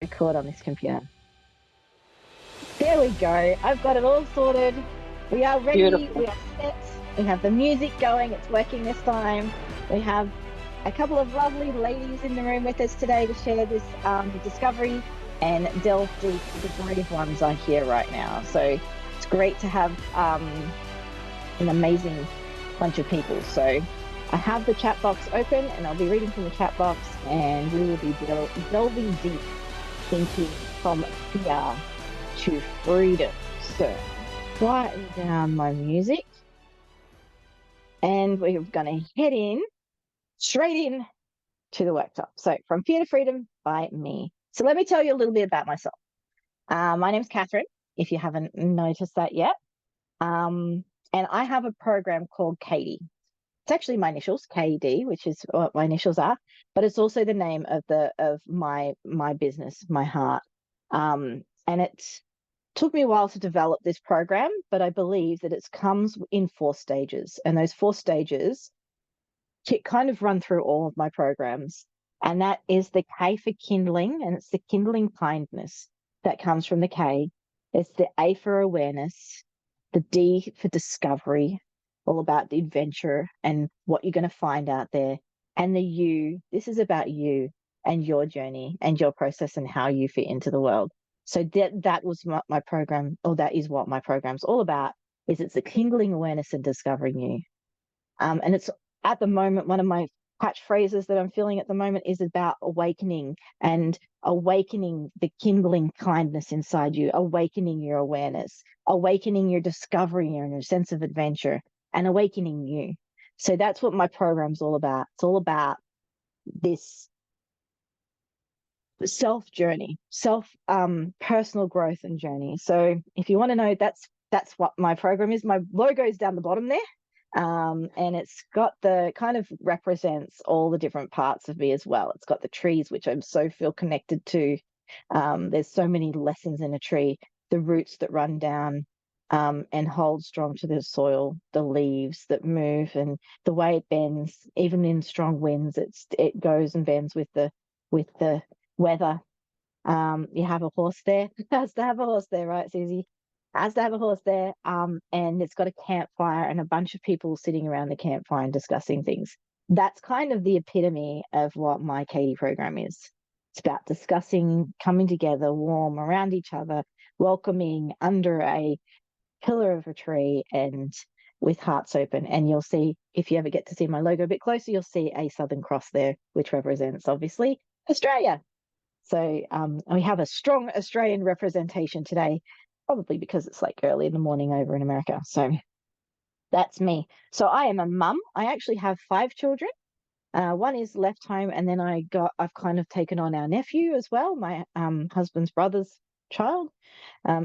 record on this computer. There we go. I've got it all sorted. We are ready. Beautiful. We are set. We have the music going. It's working this time. We have a couple of lovely ladies in the room with us today to share this discovery and delve deep. The brave ones are here right now. So it's great to have an amazing bunch of people. So I have the chat box open and I'll be reading from the chat box, and we will be delving deep into from fear to freedom. So quieten down my music, and we're going to head in straight in to the workshop. So from fear to freedom by me. So let me tell you a little bit about myself. My name's Catherine, if you haven't noticed that yet. And I have a program called Katie. It's actually my initials, KD, which is what my initials are, but it's also the name of my business, my heart. And it took me a while to develop this program, but I believe that it comes in 4 stages, and those 4 stages kind of run through all of my programs. And that is the K for kindling, and it's the kindling kindness that comes from the K. It's the A for awareness, the D for discovery, all about the adventure and what you're going to find out there. And the U, this is about you and your journey and your process and how you fit into the world. So that was my program, or that is what my program's all about, is it's the kindling awareness and discovering you. And it's at the moment, one of my catchphrases that I'm feeling at the moment is about awakening, and awakening the kindling kindness inside you, awakening your awareness, awakening your discovery and your sense of adventure, and awakening you. So that's what my program's all about. It's all about this self journey, self personal growth and journey. So if you want to know, that's what my program is. My logo is down the bottom there. And it's got the kind of represents all the different parts of me as well. It's got the trees, which I'm so feel connected to. There's so many lessons in a tree, the roots that run down and hold strong to the soil, the leaves that move, and the way it bends, even in strong winds, it goes and bends with the weather. You have a horse there. It has to have a horse there, right, Susie? Has to have a horse there. And it's got a campfire and a bunch of people sitting around the campfire and discussing things. That's kind of the epitome of what my Katie program is. It's about discussing, coming together, warm around each other, welcoming under a pillar of a tree, and with hearts open. And you'll see, if you ever get to see my logo a bit closer, you'll see a Southern Cross there, which represents obviously Australia. So we have a strong Australian representation today, probably because it's like early in the morning over in America. So that's me. So I am a mum. I actually have 5 children. One is left home, and then I've kind of taken on our nephew as well, my husband's brother's child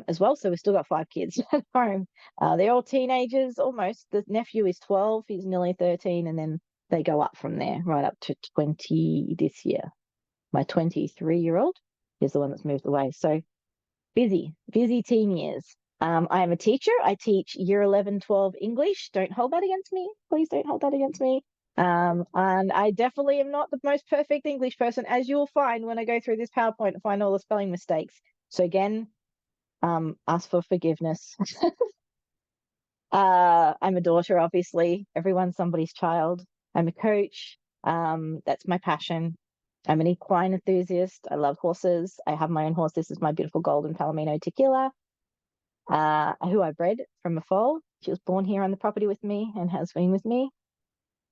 as well. So we've still got 5 kids at home. They're all teenagers almost. The nephew is 12, he's nearly 13, and then they go up from there, right up to 20 this year. My 23-year-old is the one that's moved away. So busy teen years. I am a teacher. I teach year 11, 12 English. Don't hold that against me. Please don't hold that against me. And I definitely am not the most perfect English person, as you'll find when I go through this PowerPoint and find all the spelling mistakes. So again, ask for forgiveness. I'm a daughter, obviously. Everyone's somebody's child. I'm a coach. That's my passion. I'm an equine enthusiast. I love horses. I have my own horse. This is my beautiful golden Palomino Tequila, who I bred from a foal. She was born here on the property with me and has been with me.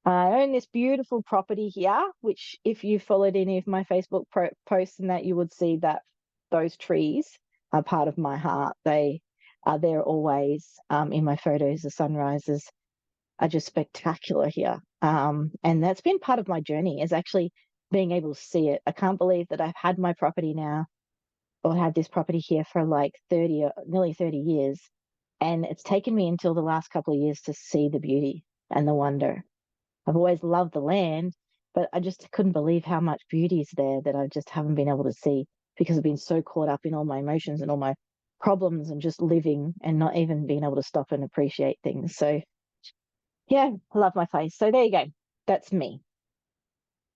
I own this beautiful property here, which if you followed any of my Facebook posts and that, you would see that those trees are part of my heart. They are there always in my photos. The sunrises are just spectacular here. And that's been part of my journey, is actually being able to see it. I can't believe that I've had my property now, or had this property here for like 30 or nearly 30 years. And it's taken me until the last couple of years to see the beauty and the wonder. I've always loved the land, but I just couldn't believe how much beauty is there that I just haven't been able to see, because I've been so caught up in all my emotions and all my problems and just living and not even being able to stop and appreciate things. So yeah, I love my place. So there you go. That's me.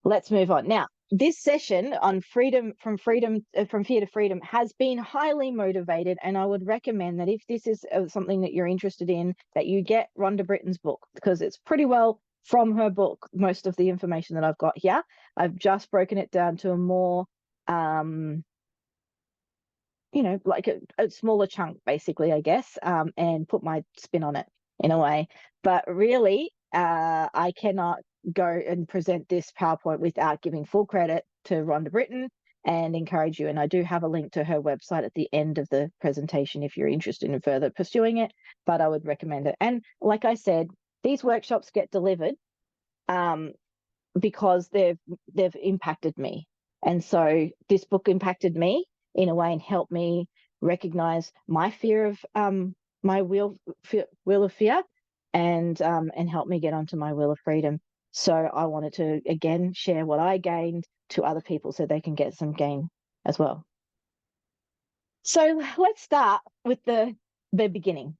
Let's move on. Now, this session on from fear to freedom has been highly motivated, and I would recommend that if this is something that you're interested in, that you get Rhonda Britton's book, because it's pretty well from her book. Most of the information that I've got here, I've just broken it down to a more like a smaller chunk, basically, I guess, and put my spin on it in a way. But really, I cannot go and present this PowerPoint without giving full credit to Rhonda Britton and encourage you. And I do have a link to her website at the end of the presentation if you're interested in further pursuing it, but I would recommend it. And like I said, these workshops get delivered because they've impacted me. And so this book impacted me in a way and helped me recognize my fear of my wheel of fear, and help me get onto my wheel of freedom. So I wanted to again share what I gained to other people so they can get some gain as well. So let's start with the beginning.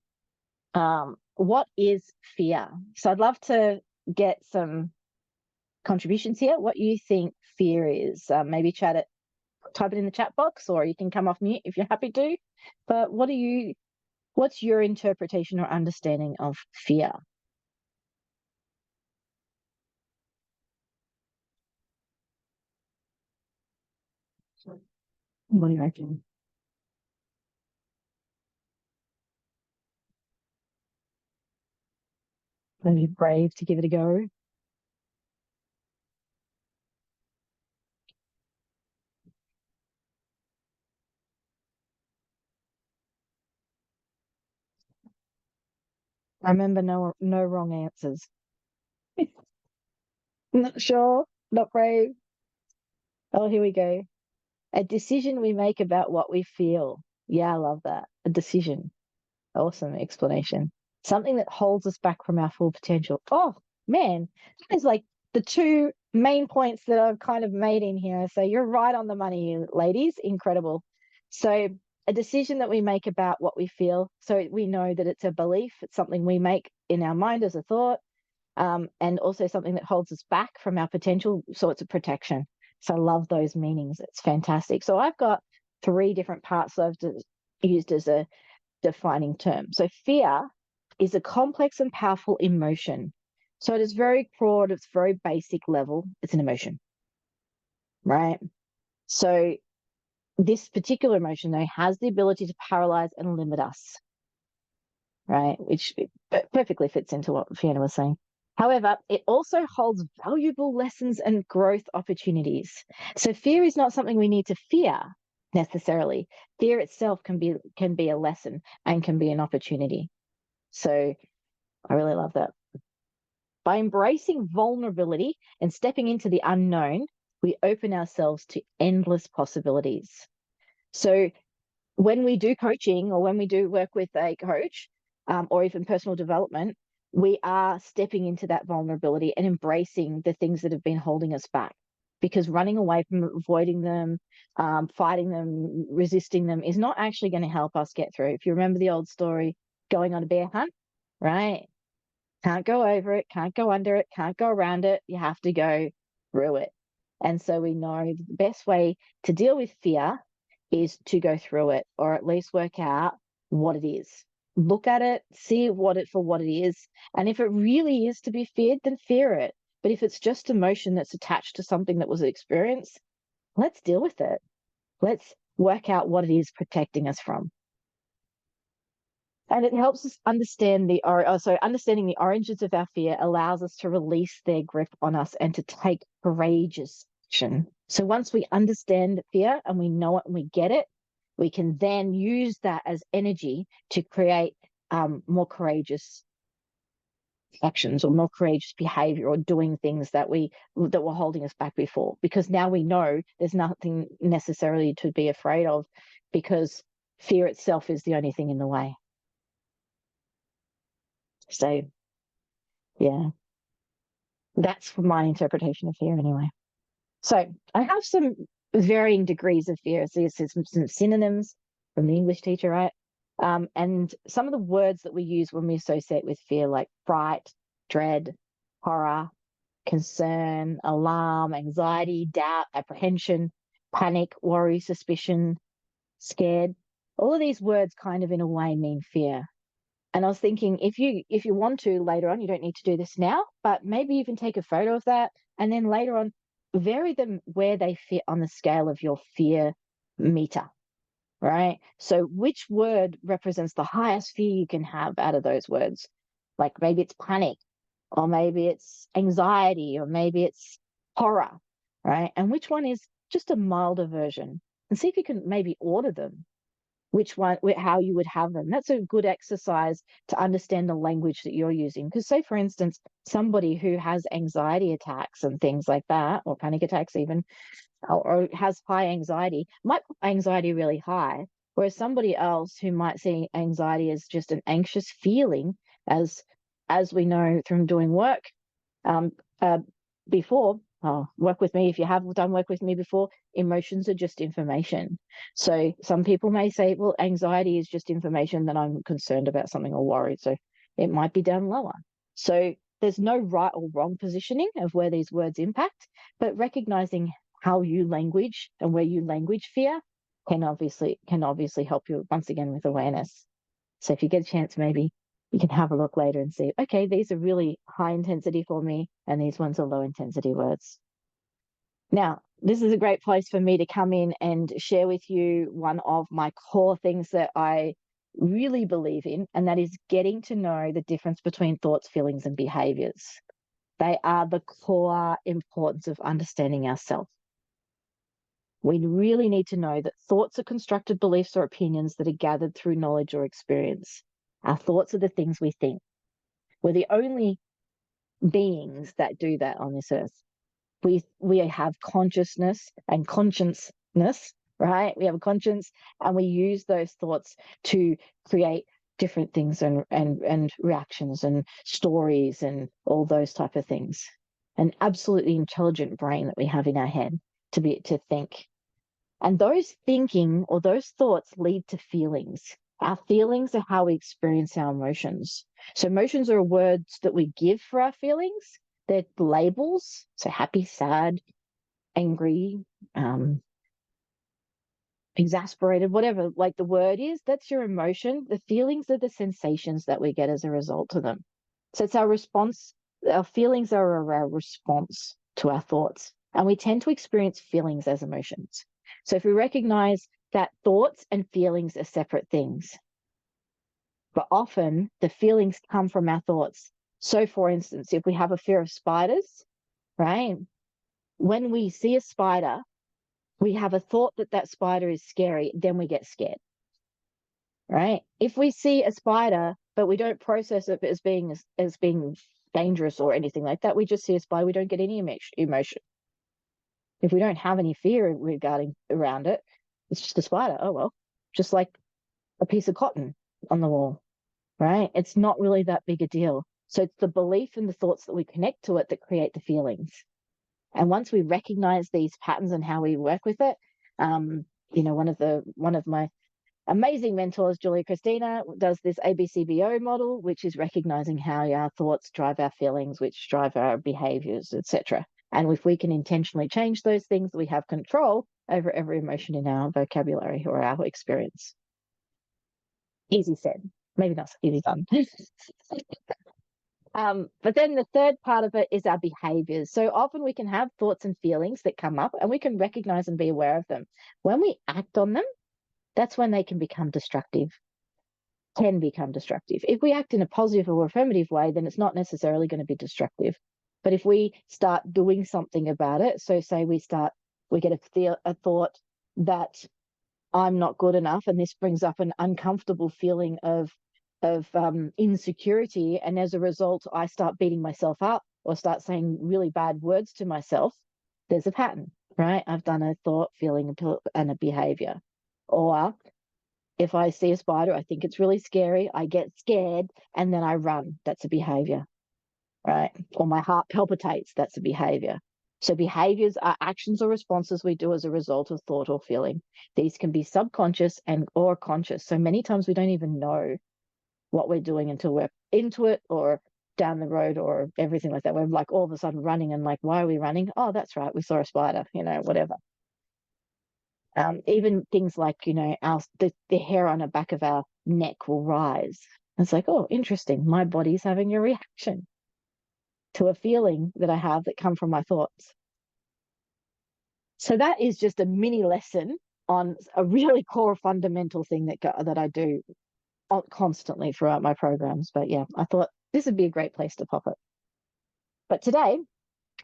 What is fear? So I'd love to get some contributions here. What you think fear is? Maybe type it in the chat box, or you can come off mute if you're happy to. But what's your interpretation or understanding of fear? What do you reckon? Maybe brave to give it a go. I remember no wrong answers. Not sure, not brave. Oh, here we go. A decision we make about what we feel. Yeah, I love that. A decision. Awesome explanation. Something that holds us back from our full potential. Oh, man, that is like the two main points that I've kind of made in here. So you're right on the money, ladies. Incredible. So a decision that we make about what we feel. So we know that it's a belief. It's something we make in our mind as a thought. And also something that holds us back from our potential. So it's a protection. So I love those meanings. It's fantastic. So I've got 3 different parts I've used as a defining term. So fear is a complex and powerful emotion. So it is very broad, it's very basic level. It's an emotion, right? So this particular emotion, though, has the ability to paralyze and limit us, right? Which perfectly fits into what Fiona was saying. However, it also holds valuable lessons and growth opportunities. So fear is not something we need to fear necessarily. Fear itself can be a lesson and can be an opportunity. So I really love that. By embracing vulnerability and stepping into the unknown, we open ourselves to endless possibilities. So when we do coaching, or when we do work with a coach, or even personal development, we are stepping into that vulnerability and embracing the things that have been holding us back. Because running away from avoiding them, fighting them, resisting them is not actually going to help us get through. If you remember the old story, going on a bear hunt, right? Can't go over it, can't go under it, can't go around it. You have to go through it. And so we know the best way to deal with fear is to go through it, or at least work out what it is. Look at it, see what it for what it is. And if it really is to be feared, then fear it. But if it's just emotion that's attached to something that was experienced, let's deal with it. Let's work out what it is protecting us from. And it helps us understand understanding the origins of our fear allows us to release their grip on us and to take courageous action. So once we understand fear and we know it and we get it, we can then use that as energy to create more courageous actions or more courageous behavior, or doing things that were holding us back before. Because now we know there's nothing necessarily to be afraid of, because fear itself is the only thing in the way. So, yeah, that's my interpretation of fear anyway. So I have some varying degrees of fear. So there's some synonyms from the English teacher, right? And some of the words that we use when we associate with fear, like fright, dread, horror, concern, alarm, anxiety, doubt, apprehension, panic, worry, suspicion, scared. All of these words kind of in a way mean fear. And I was thinking, if you want to later on, you don't need to do this now, but maybe even take a photo of that, and then later on vary them where they fit on the scale of your fear meter, right? So which word represents the highest fear you can have out of those words? Like maybe it's panic, or maybe it's anxiety, or maybe it's horror, right? And which one is just a milder version? And see if you can maybe order them, which one, how you would have them. That's a good exercise to understand the language that you're using. Because, say, for instance, somebody who has anxiety attacks and things like that, or panic attacks even, or has high anxiety, might put anxiety really high. Whereas somebody else who might see anxiety as just an anxious feeling, as we know from doing work um, uh, before, work with me if you have done work with me before, emotions are just information. So some people may say, well, anxiety is just information that I'm concerned about something or worried. So it might be down lower. So there's no right or wrong positioning of where these words impact, but recognizing how you language and where you language fear can obviously help you once again with awareness. So if you get a chance, maybe you can have a look later and see, okay, these are really high intensity for me, and these ones are low intensity words. Now, this is a great place for me to come in and share with you one of my core things that I really believe in, and that is getting to know the difference between thoughts, feelings, and behaviors. They are the core importance of understanding ourselves. We really need to know that thoughts are constructed beliefs or opinions that are gathered through knowledge or experience. Our thoughts are the things we think. We're the only beings that do that on this earth. We have consciousness and consciousness, right? We have a conscience, and we use those thoughts to create different things and reactions and stories and all those type of things. An absolutely intelligent brain that we have in our head to think. And those thinking or those thoughts lead to feelings. Our feelings are how we experience our emotions. So emotions are words that we give for our feelings. They're labels. So happy, sad, angry, exasperated, whatever like the word is, that's your emotion. The feelings are the sensations that we get as a result of them. So it's our response. Our feelings are our response to our thoughts. And we tend to experience feelings as emotions. So if we recognize that thoughts and feelings are separate things, but often the feelings come from our thoughts. So for instance, if we have a fear of spiders, right? When we see a spider, we have a thought that that spider is scary, then we get scared, right? If we see a spider, but we don't process it as being dangerous or anything like that, we just see a spider, we don't get any emotion. If we don't have any fear regarding around it, it's just a spider. Oh well, just like a piece of cotton on the wall, right? It's not really that big a deal. So it's the belief and the thoughts that we connect to it that create the feelings. And once we recognize these patterns and how we work with it, one of my amazing mentors, Julia Christina, does this ABCBO model, which is recognizing how our thoughts drive our feelings, which drive our behaviors, etc. And if we can intentionally change those things, we have control over every emotion in our vocabulary or our experience. Easy said, maybe not so easy done. But then the third part of it is our behaviors. So often we can have thoughts and feelings that come up, and we can recognize and be aware of them. When we act on them, that's when they can become destructive. If we act in a positive or affirmative way, then it's not necessarily going to be destructive. But if we start doing something about it, so say we get a thought that I'm not good enough, and this brings up an uncomfortable feeling of insecurity, and as a result, I start beating myself up or start saying really bad words to myself. There's a pattern, right? I've done a thought, feeling, and a behavior. Or if I see a spider, I think it's really scary, I get scared, and then I run. That's a behavior, right? Or my heart palpitates. That's a behavior. So behaviors are actions or responses we do as a result of thought or feeling. These can be subconscious or conscious. So many times we don't even know what we're doing until we're into it, or down the road or everything like that. We're like all of a sudden running and like, why are we running? Oh, that's right, we saw a spider, whatever. Even things like, the hair on the back of our neck will rise. It's like, oh, interesting. My body's having a reaction to a feeling that I have that come from my thoughts. So that is just a mini lesson on a really core fundamental thing that I do constantly throughout my programs. But yeah, I thought this would be a great place to pop it. But today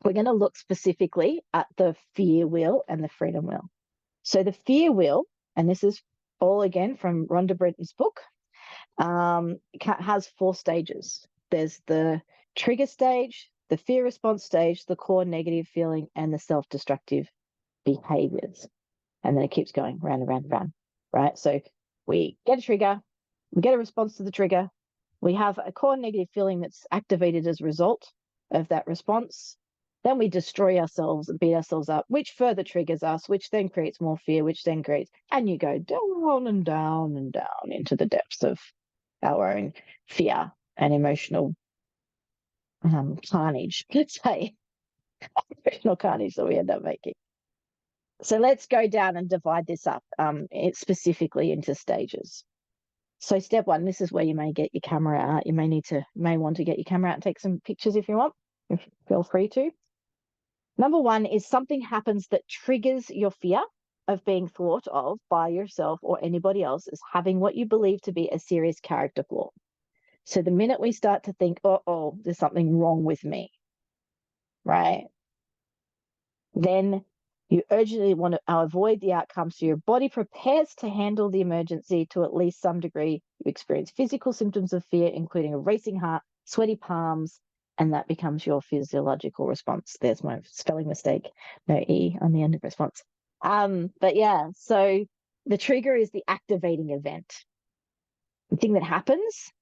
we're going to look specifically at the fear wheel and the freedom wheel. So the fear wheel, and this is all again from Rhonda Brenton's book, has 4 stages. There's the trigger stage, the fear response stage, the core negative feeling, and the self-destructive behaviors. And then it keeps going round and round and round, right? So we get a trigger, we get a response to the trigger, we have a core negative feeling that's activated as a result of that response. Then we destroy ourselves and beat ourselves up, which further triggers us, which then creates more fear, which then creates, and you go down and down and down into the depths of our own fear and emotional carnage, let's say, emotional carnage that we end up making. So let's go down and divide this up specifically into stages. So step 1, this is where you may get your camera out. You may want to get your camera out and take some pictures if you want. Feel free to. Number 1 is something happens that triggers your fear of being thought of by yourself or anybody else as having what you believe to be a serious character flaw. So the minute we start to think, oh, there's something wrong with me, right? Then you urgently want to avoid the outcome, so your body prepares to handle the emergency to at least some degree. You experience physical symptoms of fear, including a racing heart, sweaty palms, and that becomes your physiological response. There's my spelling mistake. No E on the end of response. But yeah, so the trigger is the activating event. The thing that happens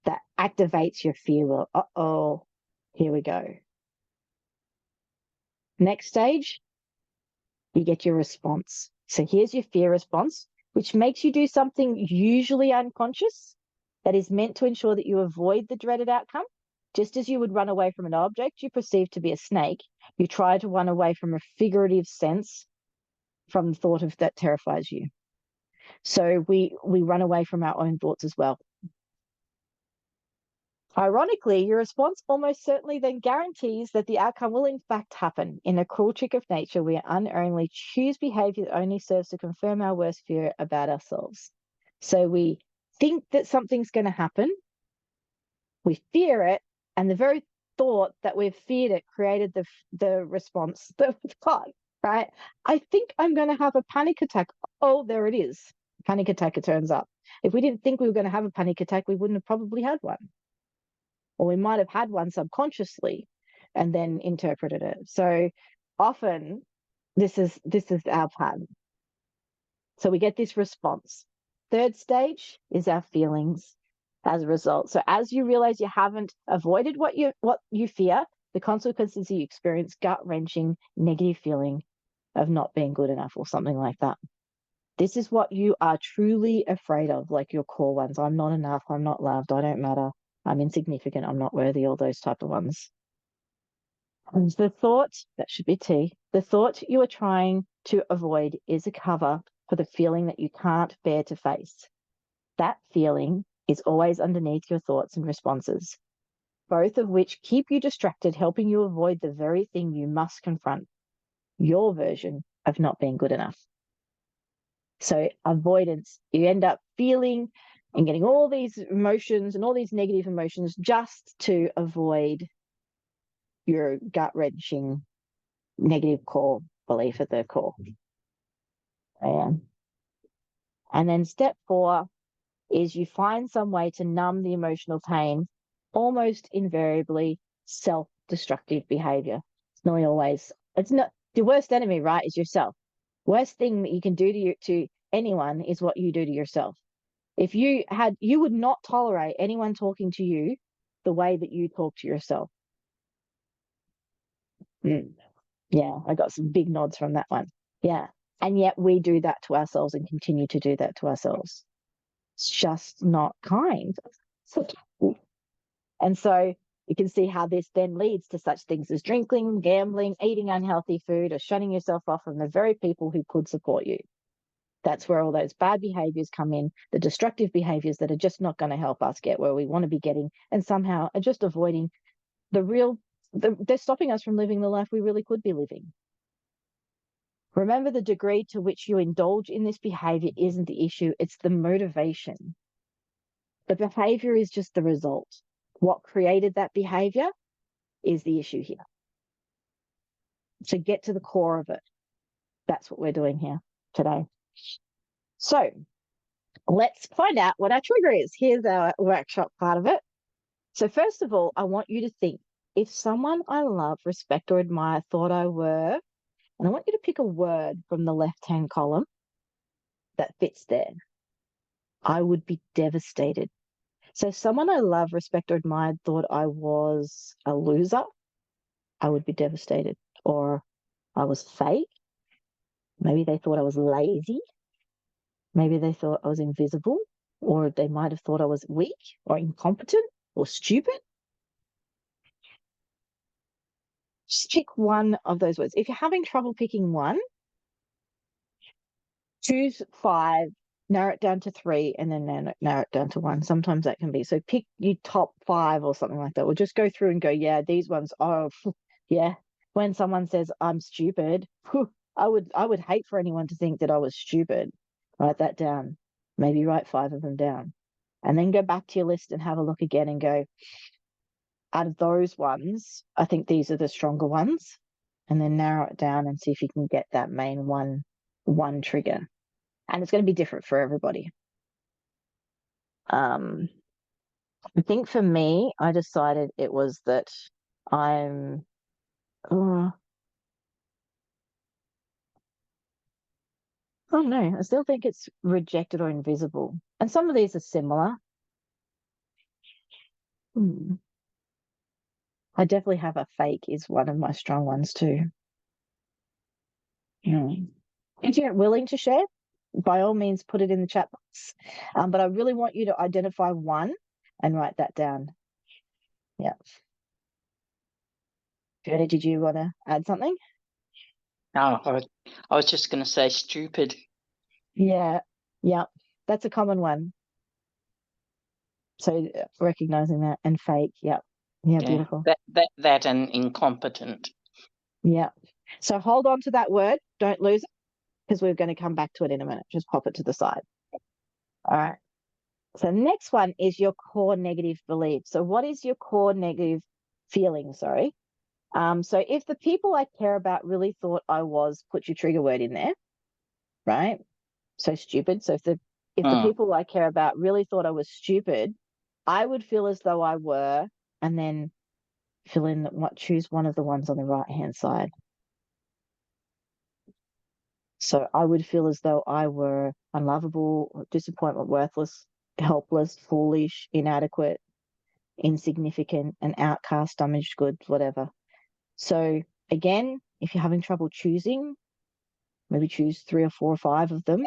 that activates your fear will, uh-oh, here we go. Next stage, you get your response. So here's your fear response, which makes you do something usually unconscious that is meant to ensure that you avoid the dreaded outcome. Just as you would run away from an object you perceive to be a snake, you try to run away from a figurative sense from the thought of that terrifies you. So we run away from our own thoughts as well. Ironically, your response almost certainly then guarantees that the outcome will in fact happen. In a cruel trick of nature, we unerringly choose behavior that only serves to confirm our worst fear about ourselves. So we think that something's going to happen, we fear it, and the very thought that we've feared it created the response that we've got, right? I think I'm going to have a panic attack. Oh, there it is. Panic attack, it turns up. If we didn't think we were going to have a panic attack, we wouldn't have probably had one. Or we might have had one subconsciously and then interpreted it. So often this is our pattern. So we get this response. Third stage is our feelings as a result. So as you realize you haven't avoided what you fear, the consequences you experience gut-wrenching negative feeling of not being good enough or something like that. This is what you are truly afraid of, like your core ones. I'm not enough, I'm not loved, I don't matter, I'm insignificant, I'm not worthy, all those type of ones. And the thought, that should be T, the thought you are trying to avoid is a cover for the feeling that you can't bear to face. That feeling is always underneath your thoughts and responses, both of which keep you distracted, helping you avoid the very thing you must confront, your version of not being good enough. So avoidance, you end up feeling and getting all these emotions and all these negative emotions just to avoid your gut-wrenching negative core belief at the core. And then step 4 is you find some way to numb the emotional pain, almost invariably self-destructive behavior. It's not always, it's not the worst enemy, right, is yourself. Worst thing that you can do to anyone is what you do to yourself. If you would not tolerate anyone talking to you the way that you talk to yourself. Yeah, I got some big nods from that one. Yeah. And yet we do that to ourselves and continue to do that to ourselves. It's just not kind. And so You can see how this then leads to such things as drinking, gambling, eating unhealthy food, or shutting yourself off from the very people who could support you. That's where all those bad behaviors come in, the destructive behaviors that are just not going to help us get where we want to be getting, and somehow are just avoiding they're stopping us from living the life we really could be living. Remember, the degree to which you indulge in this behavior isn't the issue, it's the motivation. The behavior is just the result. What created that behavior is the issue here. So get to the core of it. That's what we're doing here today. So let's find out what our trigger is. Here's our workshop part of it. So first of all, I want you to think, if someone I love, respect, or admire thought I were, and I want you to pick a word from the left-hand column that fits there, I would be devastated. So if someone I love, respect, or admired thought I was a loser, I would be devastated. Or I was fake. Maybe they thought I was lazy. Maybe they thought I was invisible, or they might have thought I was weak or incompetent or stupid. Just pick one of those words. If you're having trouble picking one, choose 5, narrow it down to 3, and then narrow it down to 1. Sometimes that can be. So pick your top 5 or something like that. Or just go through and go, yeah, these ones, oh, yeah. When someone says I'm stupid, I would hate for anyone to think that I was stupid. Write that down. Maybe write 5 of them down. And then go back to your list and have a look again and go, out of those ones, I think these are the stronger ones. And then narrow it down and see if you can get that main one trigger. And it's going to be different for everybody. I think for me, I decided it was that I'm oh no, I still think it's rejected or invisible. And some of these are similar. I definitely have a fake is one of my strong ones too. If you're willing to share, by all means, put it in the chat box. But I really want you to identify one and write that down. Yeah. Fiona, did you want to add something? No, I was just going to say stupid. Yeah. That's a common one. So recognizing that, and fake. Yeah, beautiful. That and incompetent. Yeah. So hold on to that word. Don't lose it, because we're going to come back to it in a minute. Just pop it to the side. All right. So next one is your core negative belief. So what is your core negative feeling? Sorry. So if the people I care about really thought I was, put your trigger word in there, right? So stupid. So if the people I care about really thought I was stupid, I would feel as though I were, and then fill in choose one of the ones on the right-hand side. So I would feel as though I were unlovable, disappointment, worthless, helpless, foolish, inadequate, insignificant, an outcast, damaged goods, whatever. So again, if you're having trouble choosing, maybe choose 3 or 4 or 5 of them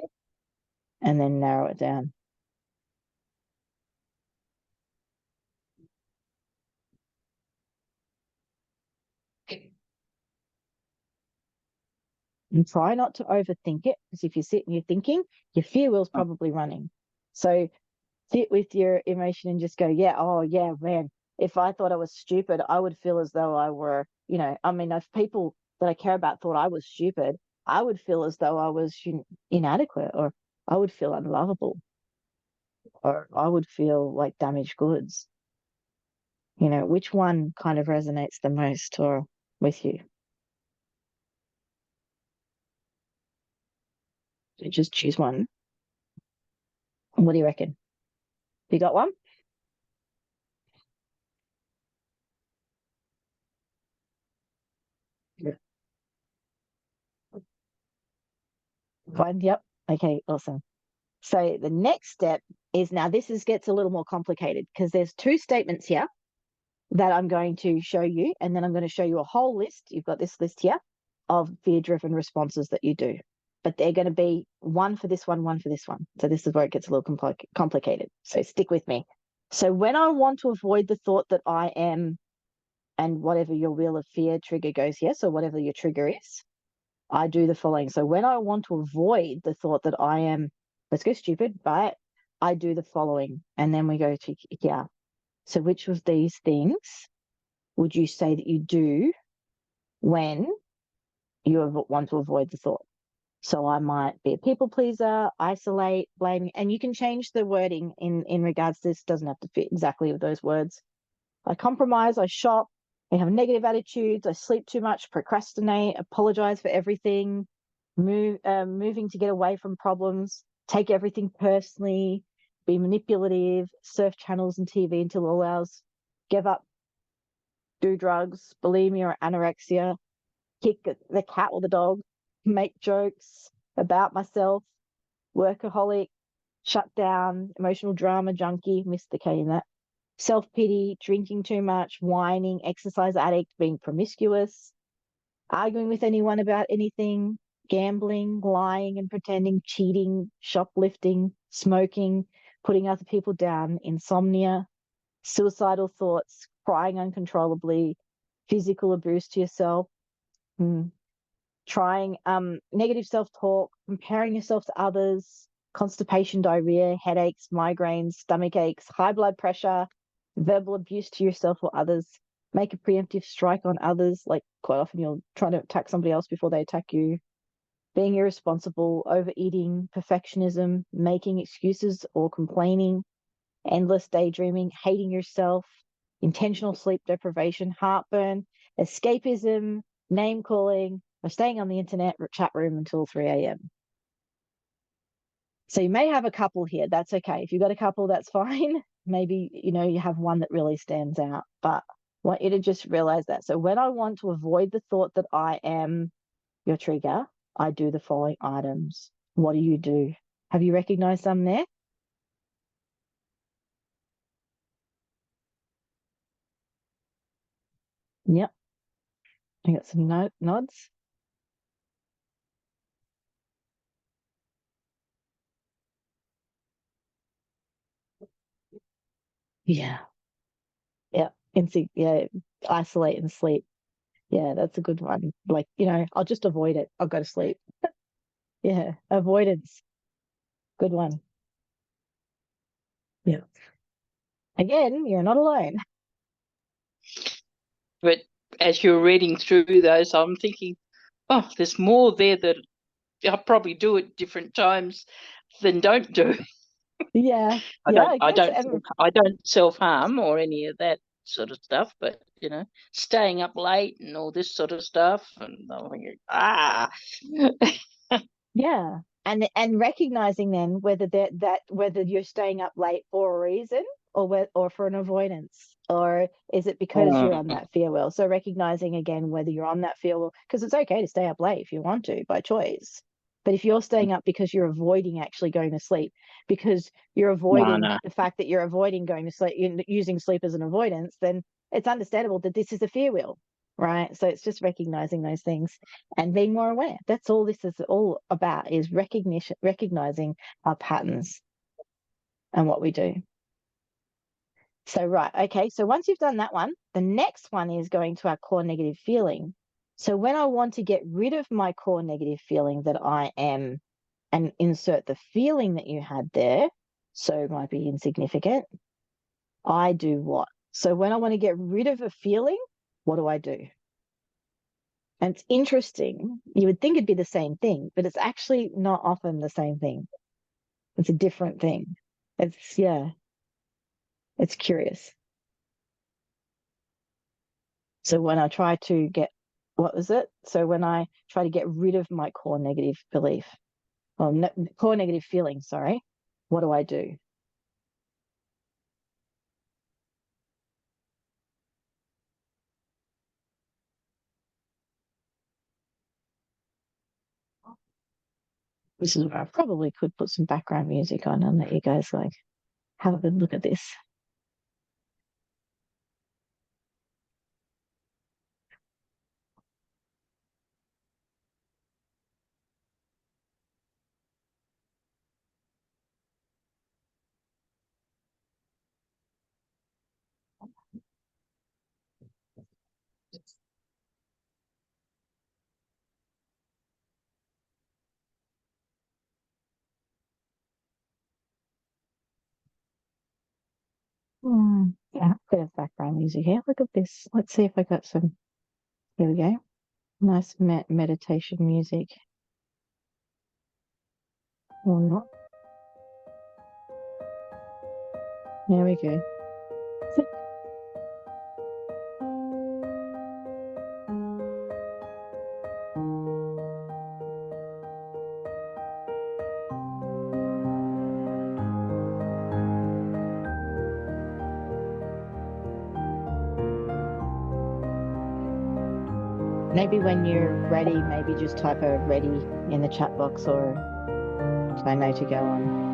and then narrow it down. And try not to overthink it, because if you sit and you're thinking, your fear wheel's probably running. So sit with your emotion and just go, yeah, oh yeah, man, if I thought I was stupid, I would feel as though I were, if people that I care about thought I was stupid, I would feel as though I was inadequate, or I would feel unlovable, or I would feel like damaged goods. Which one kind of resonates the most or with you? So just choose one. What do you reckon? You got one? Yeah. Fine. Yep. Okay. Awesome. So the next step is, now this gets a little more complicated, because there's 2 statements here that I'm going to show you, and then I'm going to show you a whole list. You've got this list here of fear-driven responses that you do, but they're going to be one for this one for this one. So this is where it gets a little complicated. So stick with me. So when I want to avoid the thought that I am and whatever your wheel of fear trigger goes yes, or whatever your trigger is, I do the following. So when I want to avoid the thought that I am, let's go stupid, right? I do the following. And then we go to, yeah. So which of these things would you say that you do when you want to avoid the thought? So I might be a people pleaser, isolate, blaming, and you can change the wording in regards to this. Doesn't have to fit exactly with those words. I compromise, I shop, I have negative attitudes, I sleep too much, procrastinate, apologize for everything, moving to get away from problems, take everything personally, be manipulative, surf channels and TV until all hours, give up, do drugs, bulimia or anorexia, kick the cat or the dog, make jokes about myself, workaholic, shut down, emotional drama junkie, missed the K in that, self pity, drinking too much, whining, exercise addict, being promiscuous, arguing with anyone about anything, gambling, lying and pretending, cheating, shoplifting, smoking, putting other people down, insomnia, suicidal thoughts, crying uncontrollably, physical abuse to yourself, trying negative self-talk, comparing yourself to others, constipation, diarrhea, headaches, migraines, stomach aches, high blood pressure, verbal abuse to yourself or others, make a preemptive strike on others, like quite often you're trying to attack somebody else before they attack you, being irresponsible, overeating, perfectionism, making excuses or complaining, endless daydreaming, hating yourself, intentional sleep deprivation, heartburn, escapism, name calling, or staying on the internet chat room until 3 a.m. So you may have a couple here. That's okay. If you've got a couple, that's fine. Maybe, you have one that really stands out, but I want you to just realize that. So when I want to avoid the thought that I am your trigger, I do the following items. What do you do? Have you recognized some there? Yep. I got some nods. Yeah. Yeah. Yeah. Isolate and sleep. Yeah, that's a good one. Like, I'll just avoid it. I'll go to sleep. Yeah. Avoidance. Good one. Yeah. Again, you're not alone. But as you're reading through those, I'm thinking, oh, there's more there that I probably do at different times than don't do. Yeah. I Yeah, don't, I I guess. don't, I don't self-harm or any of that sort of stuff. But staying up late and all this sort of stuff, and I'm thinking, Yeah. And recognizing then whether whether you're staying up late for a reason or for an avoidance, or is it because you're on that fear wheel? So recognizing again whether you're on that fear wheel, because it's okay to stay up late if you want to by choice. But if you're staying up because you're avoiding actually going to sleep, because you're no, avoiding no. the fact that you're avoiding going to sleep, using sleep as an avoidance, then it's understandable that this is a fear wheel, right? So it's just recognizing those things and being more aware. That's all this is all about, is recognizing our patterns and what we do. So, right, okay, so once you've done that one, the next one is going to our core negative feeling. So when I want to get rid of my core negative feeling that I am, and insert the feeling that you had there, so it might be insignificant, I do what? So when I want to get rid of a feeling, what do I do? And it's interesting. You would think it'd be the same thing, but it's actually not often the same thing. It's a different thing. Yeah, it's curious. So when I try to get, what was it? So when I try to get rid of my core negative belief, well, core negative feeling, sorry, what do I do? This is where I probably could put some background music on and let you guys have a good look at this. Yeah, bit of background music here. Look at this. Let's see if I got some. Here we go. Nice meditation music. Or not. There we go. Maybe when you're ready, maybe just type a ready in the chat box, or so I know to go on.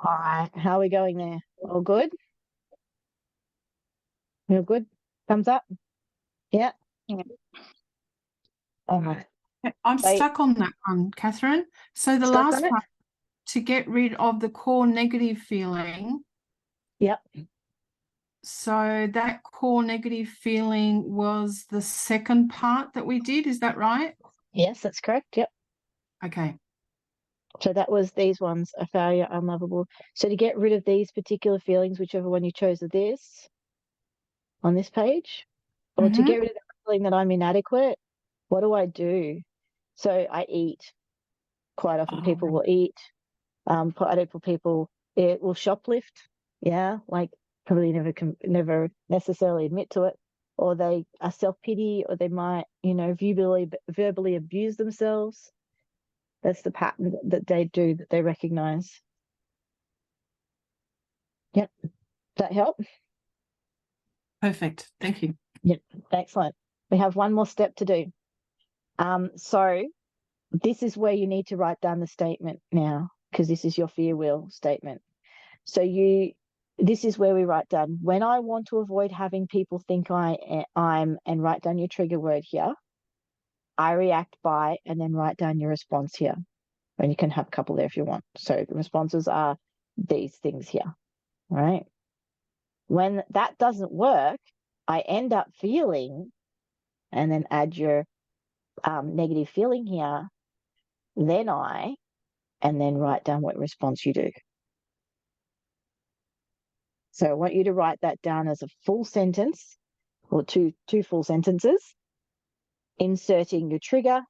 All right, how are we going there? All good? You're good? Thumbs up? Yeah. Yeah. All right. I'm Wait. stuck on that one, Catherine. So the Stuck last on it? part, to get rid of the core negative feeling. Yep. So that core negative feeling was the second part that we did. Is that right? Yes, that's correct. Yep. Okay. So that was these ones, a failure, unlovable. So to get rid of these particular feelings, whichever one you chose of this on this page, or to Mhm. get rid of the feeling that I'm inadequate, what do I do? So I eat. Quite often people will eat. Quite often people, it will shoplift. Yeah, like probably never necessarily admit to it, or they are self-pity, or they might, verbally abuse themselves. That's the pattern that they do, that they recognize. Yep. Does that help? Perfect. Thank you. Yep. Excellent. We have one more step to do. So this is where you need to write down the statement now, because this is your fear wheel statement. So this is where we write down, when I want to avoid having people think I'm, and write down your trigger word here. I react by, and then write down your response here. And you can have a couple there if you want. So the responses are these things here, right? When that doesn't work, I end up feeling, and then add your negative feeling here, and then write down what response you do. So I want you to write that down as a full sentence, or two full sentences, inserting your trigger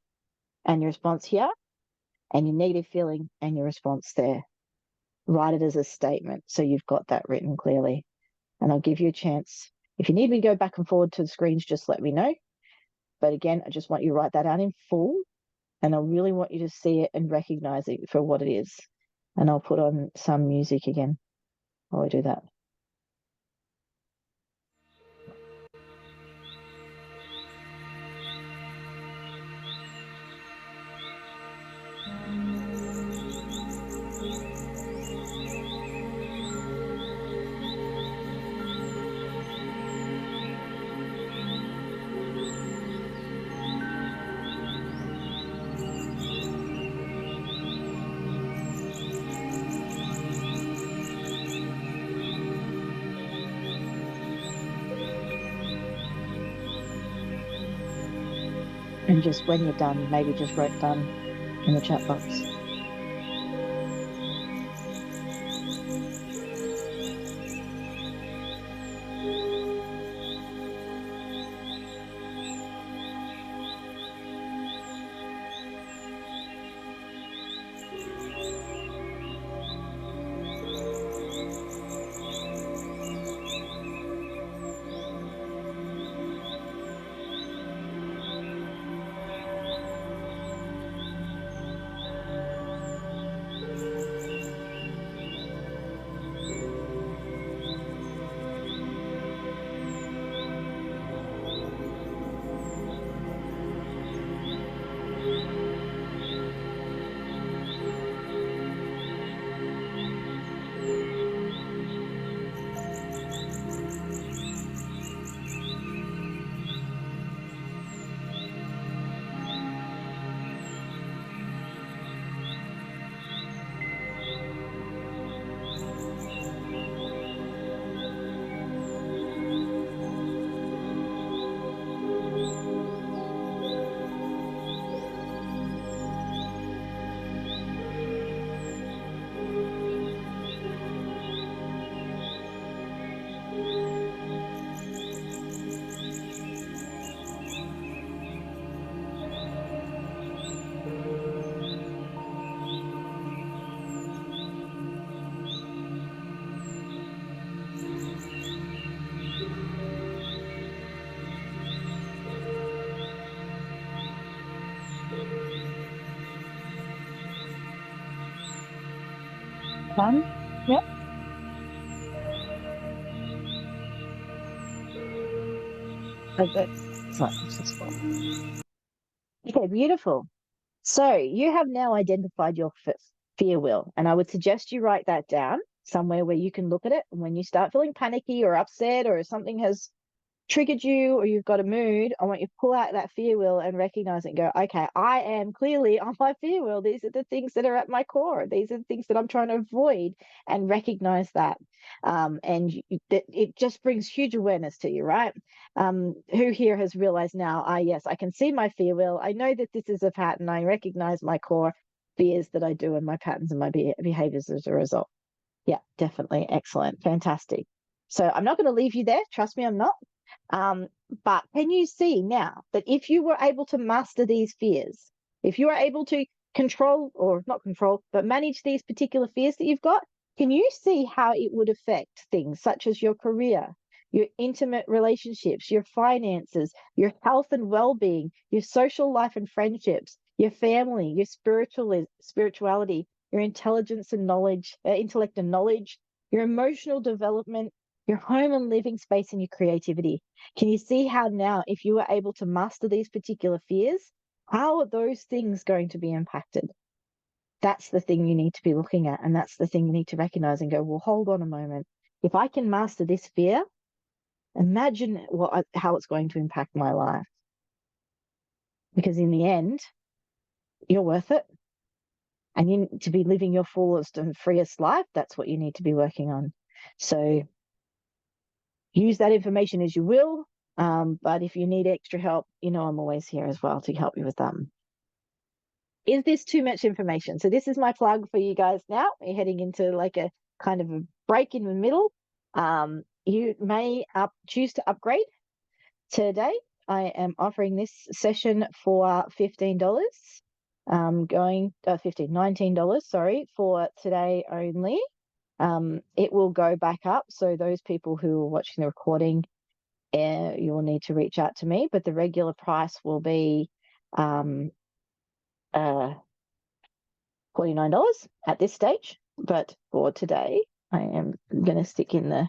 and your response here, and your negative feeling and your response there. Write it as a statement so you've got that written clearly. And I'll give you a chance. If you need me to go back and forward to the screens, just let me know. But again, I just want you to write that out in full, and I really want you to see it and recognize it for what it is. And I'll put on some music again while we do that. And just when you're done, maybe just write done in the chat box. Done? Yep. Okay. Excellent. Okay, beautiful. So you have now identified your fear wheel, and I would suggest you write that down somewhere where you can look at it. And when you start feeling panicky or upset or something has triggered you or you've got a mood, I want you to pull out that fear wheel and recognize it and go, okay, I am clearly on my fear wheel. These are the things that are at my core. These are the things that I'm trying to avoid, and recognize that. It just brings huge awareness to you, right? Who here has realized now, yes, I can see my fear wheel. I know that this is a pattern. I recognize my core fears that I do and my patterns and my behaviors as a result. Yeah, definitely. Excellent. Fantastic. So I'm not going to leave you there. Trust me, I'm not. But can you see now that if you were able to master these fears, if you are able to control, or not control, but manage these particular fears that you've got, can you see how it would affect things such as your career, your intimate relationships, your finances, your health and well-being, your social life and friendships, your family, your spirituality, your intelligence and knowledge, intellect and knowledge, your emotional development, your home and living space, and your creativity? Can you see how now, if you were able to master these particular fears, how are those things going to be impacted? That's the thing you need to be looking at. And that's the thing you need to recognize and go, well, hold on a moment. If I can master this fear, imagine how it's going to impact my life. Because in the end, you're worth it. And you need to be living your fullest and freest life. That's what you need to be working on. So use that information as you will. But if you need extra help, I'm always here as well to help you with them. Is this too much information? So this is my plug for you guys now. We're heading into like a kind of a break in the middle. You may choose to upgrade today. I am offering this session for $15. $19, sorry, for today only. It will go back up. So those people who are watching the recording, you will need to reach out to me, but the regular price will be $49 at this stage. But for today, I am going to stick in the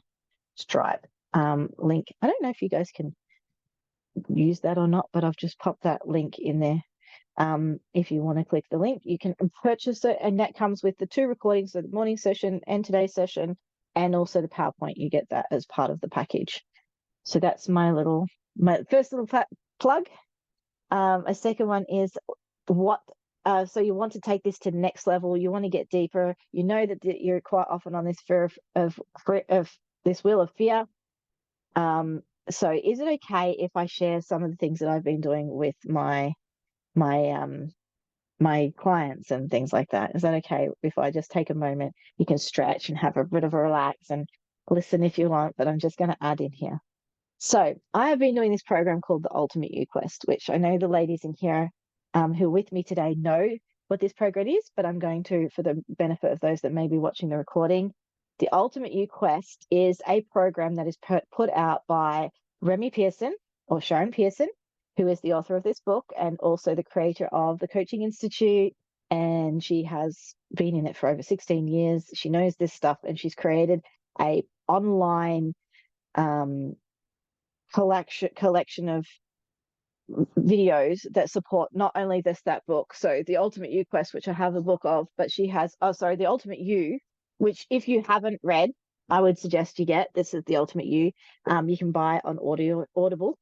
Stripe link. I don't know if you guys can use that or not, but I've just popped that link in there. If you want to click the link, you can purchase it, and that comes with the 2 recordings of the morning session and today's session, and also the PowerPoint. You get that as part of the package. So that's my first little plug. A second one is so you want to take this to the next level. You want to get deeper. You know that you're quite often on this fear of this wheel of fear. So is it okay if I share some of the things that I've been doing with my my clients and things like that. Is that okay if I just take a moment? You can stretch and have a bit of a relax and listen if you want, but I'm just going to add in here. So I have been doing this program called the Ultimate You Quest, which I know the ladies in here who are with me today know what this program is, but I'm going to, for the benefit of those that may be watching the recording, the Ultimate You Quest is a program that is put out by Remy Pearson, or Sharon Pearson, who is the author of this book and also the creator of the Coaching Institute. And she has been in it for over 16 years. She knows this stuff, and she's created a online collection of videos that support not only that book, so the Ultimate You Quest, which I have a book of, but she has the Ultimate You, which if you haven't read, I would suggest you get. This is the Ultimate You. You can buy it on Audible.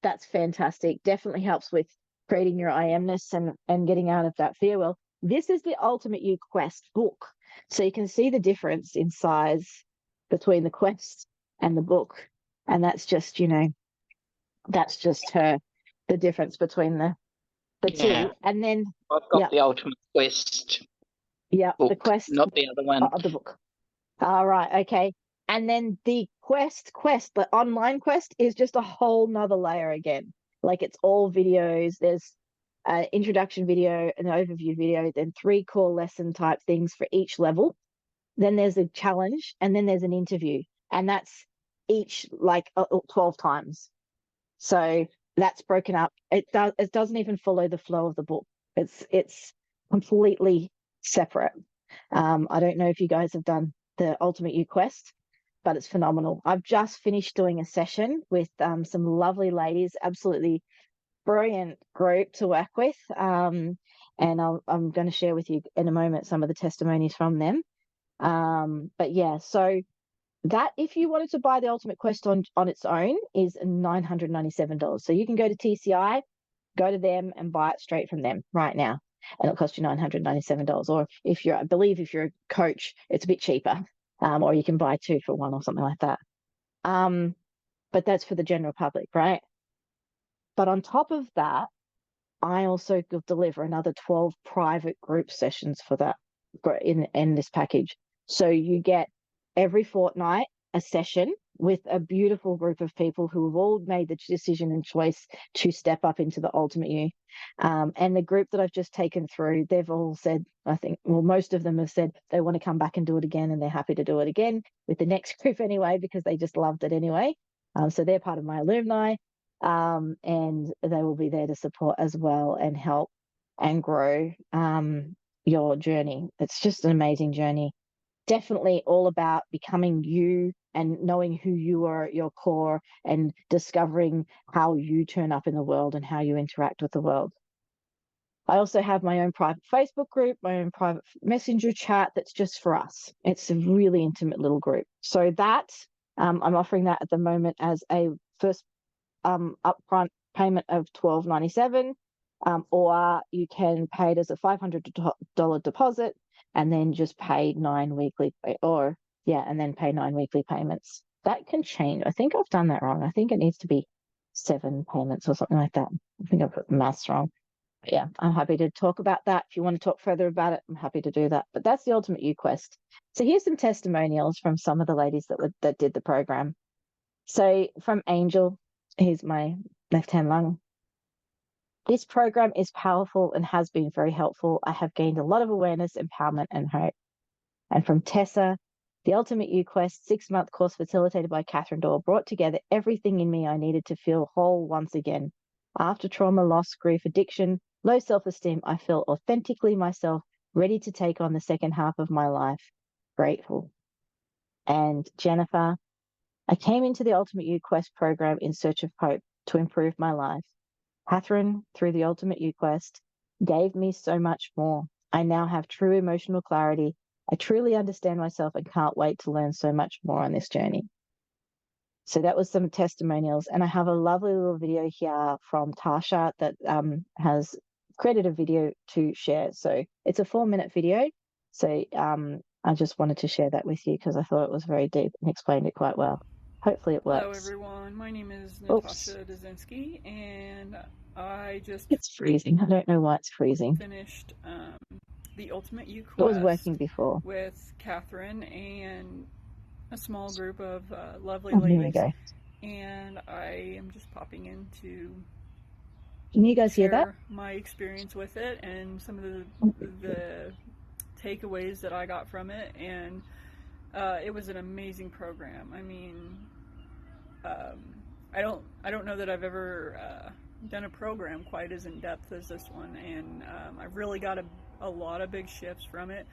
That's fantastic. Definitely helps with creating your I amness and getting out of that fear. Well, this is the Ultimate You Quest book. So you can see the difference in size between the quest and the book. And that's just, that's just the difference between the two. And then I've got the Ultimate Quest. Yeah, book, the quest, not the other one. Of the book. All right, okay. And then the quest, the online quest is just a whole nother layer again. Like it's all videos. There's an introduction video, an overview video, then 3 core lesson type things for each level. Then there's a challenge, and then there's an interview, and that's each like 12 times. So that's broken up. It doesn't even follow the flow of the book. It's completely separate. I don't know if you guys have done the Ultimate You Quest, but it's phenomenal. I've just finished doing a session with some lovely ladies, absolutely brilliant group to work with. And I'm going to share with you in a moment some of the testimonies from them. But yeah, so that if you wanted to buy the Ultimate Quest on its own is $997. So you can go to TCI, go to them and buy it straight from them right now. And it'll cost you $997. Or if you're a coach, it's a bit cheaper. Or you can buy 2 for 1 or something like that. But that's for the general public, right? But on top of that, I also deliver another 12 private group sessions for that in this package. So you get every fortnight a session with a beautiful group of people who have all made the decision and choice to step up into the Ultimate You. And the group that I've just taken through, they've all said, most of them have said they want to come back and do it again, and they're happy to do it again with the next group anyway, because they just loved it anyway. So they're part of my alumni, and they will be there to support as well and help and grow your journey. It's just an amazing journey. Definitely all about becoming you and knowing who you are at your core and discovering how you turn up in the world and how you interact with the world. I also have my own private Facebook group, my own private messenger chat that's just for us. It's a really intimate little group. So that I'm offering that at the moment as a first upfront payment of $12.97, or you can pay it as a $500 deposit and then just pay 9 weekly and then pay 9 weekly payments. That can change. I think I've done that wrong. I think it needs to be 7 payments or something like that. I think I've put the maths wrong. But yeah, I'm happy to talk about that. If you want to talk further about it, I'm happy to do that. But that's the Ultimate You Quest. So here's some testimonials from some of the ladies that did the program. So from Angel, here's my left-hand lung. This program is powerful and has been very helpful. I have gained a lot of awareness, empowerment, and hope. And from Tessa, the Ultimate You Quest 6-month course facilitated by Catherine Doyle brought together everything in me I needed to feel whole once again. After trauma, loss, grief, addiction, low self-esteem, I feel authentically myself, ready to take on the second half of my life. Grateful. And Jennifer, I came into the Ultimate You Quest program in search of hope to improve my life. Catherine, through the Ultimate You Quest, gave me so much more. I now have true emotional clarity. I truly understand myself and can't wait to learn so much more on this journey. So that was some testimonials. And I have a lovely little video here from Tasha that has created a video to share. So it's a 4-minute video. So I just wanted to share that with you because I thought it was very deep and explained it quite well. Hopefully it works. Hello everyone, my name is Natasha Dazinski, and I just It's freezing. I don't know why it's freezing. finished the Ultimate U It was Quest working before. with Catherine and a small group of lovely Oh, here we ladies, go. and I am just popping in to Can you guys hear that? share my experience with it and some of the takeaways that I got from it. And it was an amazing program. I mean, I don't know that I've ever done a program quite as in depth as this one, and I've really got a lot of big shifts from it.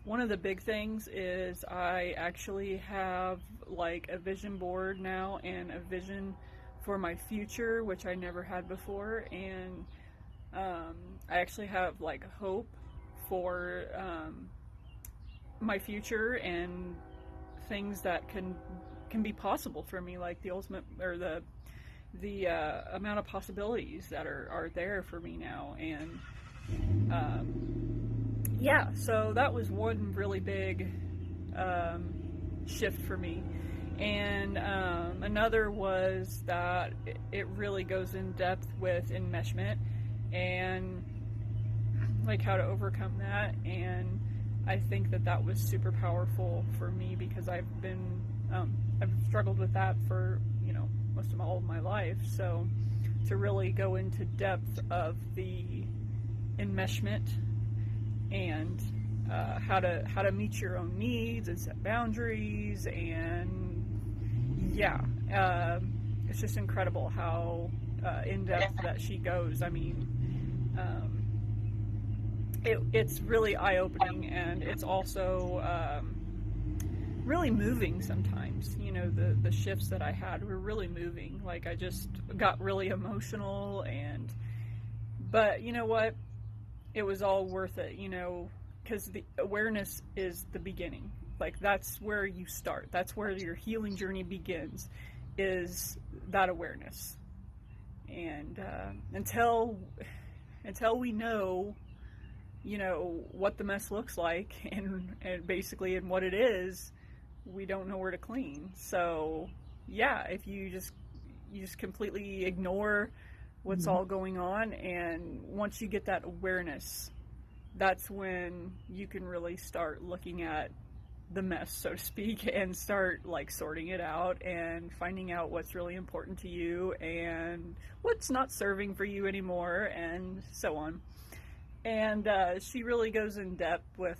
One of the big things is I actually have like a vision board now and a vision for my future, which I never had before, and I actually have like hope for my future and things that can be possible for me, like the ultimate, or the amount of possibilities that are there for me now. And yeah, so that was one really big shift for me. And another was that it really goes in depth with enmeshment and like how to overcome that. And I think that was super powerful for me, because I've struggled with that for most of all of my life. So to really go into depth of the enmeshment and how to meet your own needs and set boundaries, and yeah, it's just incredible how in depth that she goes. I mean, it's really eye-opening, and it's also really moving sometimes. The shifts that I had were really moving. Like, I just got really emotional, but you know what? It was all worth it, because the awareness is the beginning. Like, that's where you start. That's where your healing journey begins, is that awareness. And until we know what the mess looks like, and basically and what it is, we don't know where to clean. So yeah, if you just completely ignore what's all going on, and once you get that awareness, that's when you can really start looking at the mess, so to speak, and start like sorting it out and finding out what's really important to you and what's not serving for you anymore, and so on. And she really goes in depth with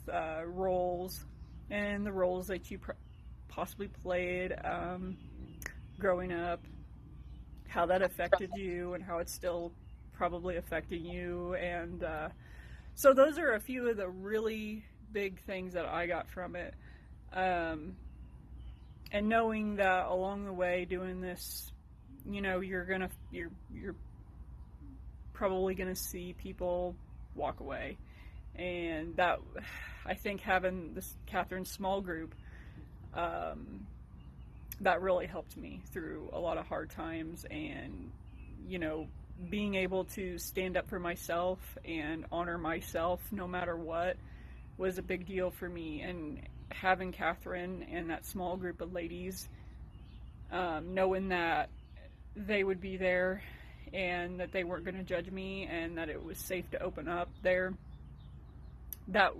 roles, and the roles that you possibly played growing up, how that affected you, and how it's still probably affecting you. And so those are a few of the really big things that I got from it. And knowing that along the way doing this, you're probably gonna see people walk away. And that, I think, having this Catherine small group, that really helped me through a lot of hard times. And being able to stand up for myself and honor myself no matter what was a big deal for me. And having Catherine and that small group of ladies, knowing that they would be there and that they weren't going to judge me, and that it was safe to open up there, that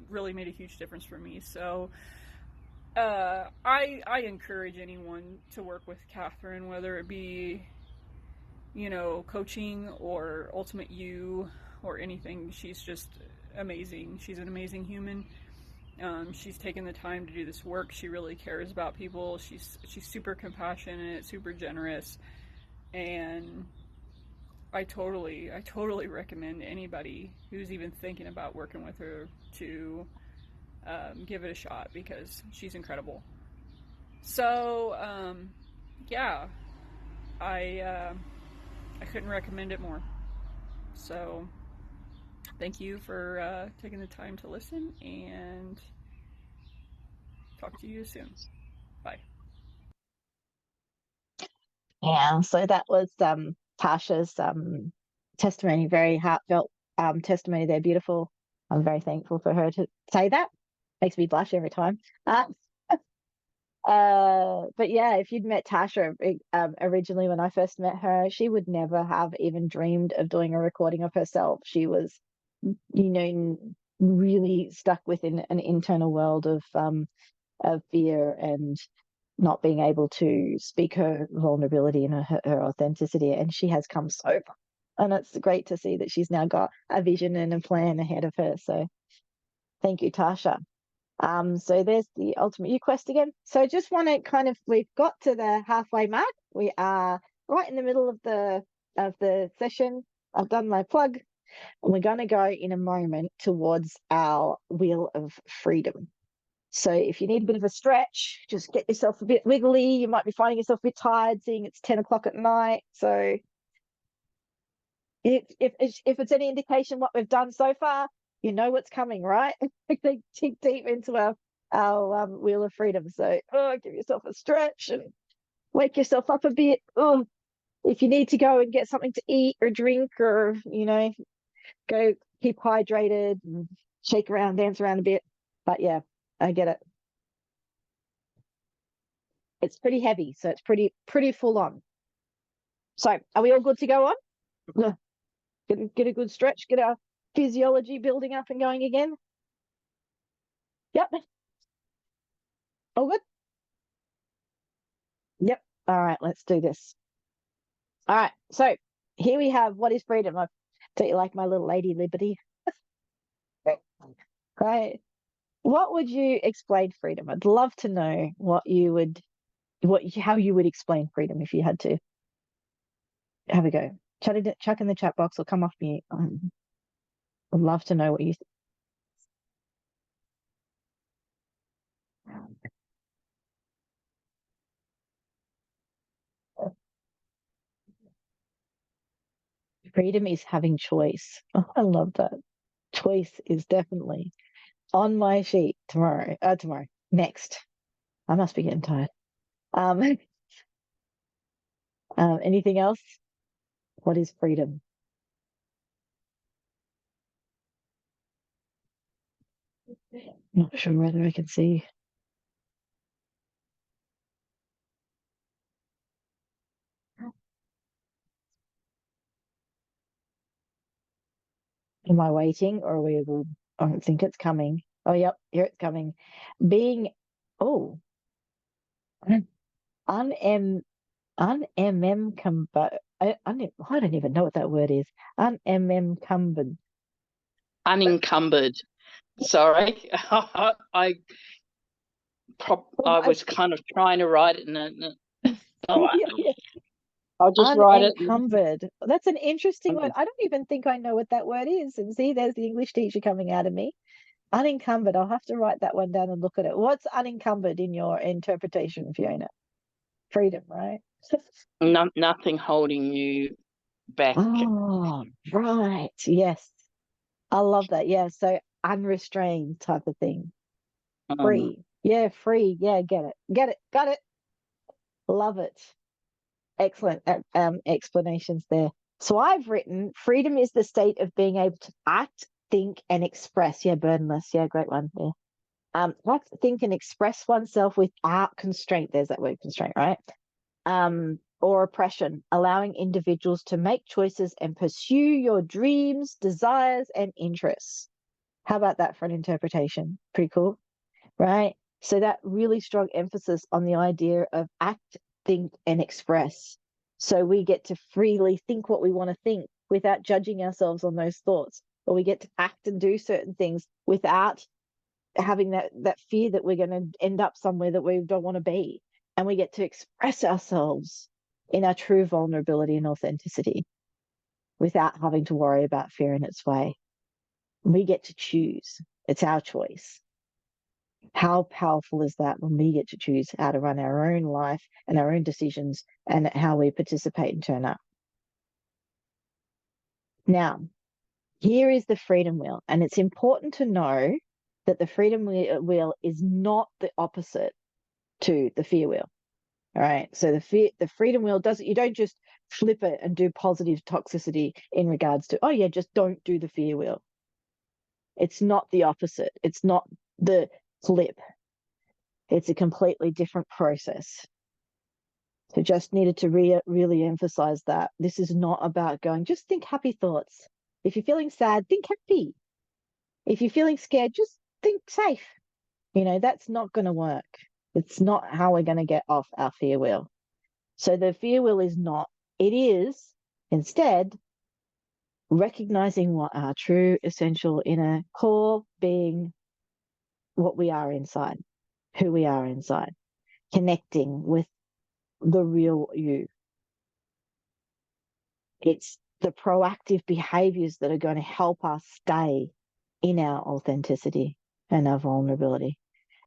really made a huge difference for me. So I encourage anyone to work with Catherine, whether it be coaching or Ultimate You or anything. She's just amazing. She's an amazing human. She's taken the time to do this work. She really cares about people. She's super compassionate, super generous, and I totally recommend anybody who's even thinking about working with her to give it a shot, because she's incredible. So yeah, I couldn't recommend it more. So thank you for taking the time to listen, and talk to you soon. Bye. Yeah, so that was Tasha's testimony, very heartfelt testimony there, beautiful. I'm very thankful for her to say that. Makes me blush every time. But yeah, if you'd met Tasha originally when I first met her, she would never have even dreamed of doing a recording of herself. She was, really stuck within an internal world of fear and not being able to speak her vulnerability and her authenticity. And she has come so far. And it's great to see that she's now got a vision and a plan ahead of her. So thank you, Tasha. So there's the ultimate you quest again. So just want to we've got to the halfway mark. We are right in the middle of the session. I've done my plug, and we're going to go in a moment towards our wheel of freedom. So if you need a bit of a stretch, just get yourself a bit wiggly. You might be finding yourself a bit tired, seeing it's 10 o'clock at night. So if it's any indication what we've done so far, you know what's coming, right? They dig deep into our wheel of freedom. So give yourself a stretch and wake yourself up a bit. If you need to go and get something to eat or drink, or go keep hydrated and shake around, dance around a bit. But yeah, I get it. It's pretty heavy, so it's pretty full on. So are we all good to go on? Get a good stretch, get our physiology building up and going again. Yep. All good? Yep. All right, let's do this. All right, so here we have what is freedom. I don't you like my little lady liberty? Right. What would you explain freedom? I'd love to know how you would explain freedom if you had to. Have a go. Chuck in the chat box or come off mute. I'd love to know what you Freedom is having choice. Oh, I love that. Choice is definitely on my sheet tomorrow. Next. I must be getting tired. Anything else? What is freedom? Not sure whether I can see. Am I waiting, or I don't think it's coming. Oh, yep, here it's coming. Being, oh, unencumbered. I don't even know what that word is. Unencumbered. Unencumbered. Sorry, I was kind of trying to write it, and I'll just write it. Unencumbered. That's an interesting word. I don't even think I know what that word is. And see, there's the English teacher coming out of me. Unencumbered. I'll have to write that one down and look at it. What's unencumbered in your interpretation, Fiona? Freedom, right? Nothing holding you back. Oh, right. Yes. I love that. Yeah. So unrestrained type of thing. Free. Yeah, free. Yeah, get it. Got it. Love it. Excellent explanations there. So I've written freedom is the state of being able to act, think, and express. Yeah, burdenless. Yeah, great one. Yeah. Act, think, and express oneself without constraint. There's that word constraint, right? Or oppression, allowing individuals to make choices and pursue your dreams, desires, and interests. How about that for an interpretation? Pretty cool, right? So that really strong emphasis on the idea of act, think, and express. So we get to freely think what we want to think without judging ourselves on those thoughts, or we get to act and do certain things without having that fear that we're going to end up somewhere that we don't want to be. And we get to express ourselves in our true vulnerability and authenticity without having to worry about fear in its way. We get to choose. It's our choice. How powerful is that when we get to choose how to run our own life and our own decisions and how we participate and turn up? Now, here is the freedom wheel. And it's important to know that the freedom wheel is not the opposite to the fear wheel. All right. So the freedom wheel you don't just flip it and do positive toxicity in regards to, oh yeah, just don't do the fear wheel. It's not the opposite. It's not the flip. It's a completely different process. So just needed to really emphasize that this is not about going, just think happy thoughts. If you're feeling sad, think happy. If you're feeling scared, just think safe. That's not going to work. It's not how we're going to get off our fear wheel. So the fear wheel is not, it is instead recognizing what our true essential inner core being, what we are inside, who we are inside, connecting with the real you. It's the proactive behaviors that are going to help us stay in our authenticity and our vulnerability.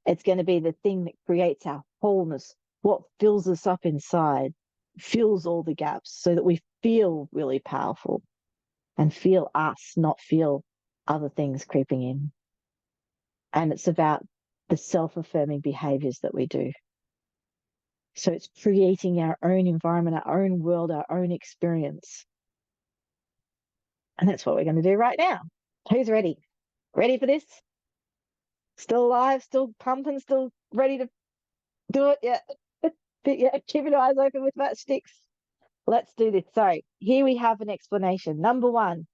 It's going to be the thing that creates our wholeness, what fills us up inside, fills all the gaps so that we feel really powerful and feel us, not feel other things creeping in. And it's about the self-affirming behaviors that we do. So it's creating our own environment, our own world, our own experience. And that's what we're going to do right now. Who's ready? Ready for this? Still alive, still pumping, still ready to do it? Yeah. Yeah, keeping your eyes open with matchsticks. Let's do this. So here we have an explanation. Number one,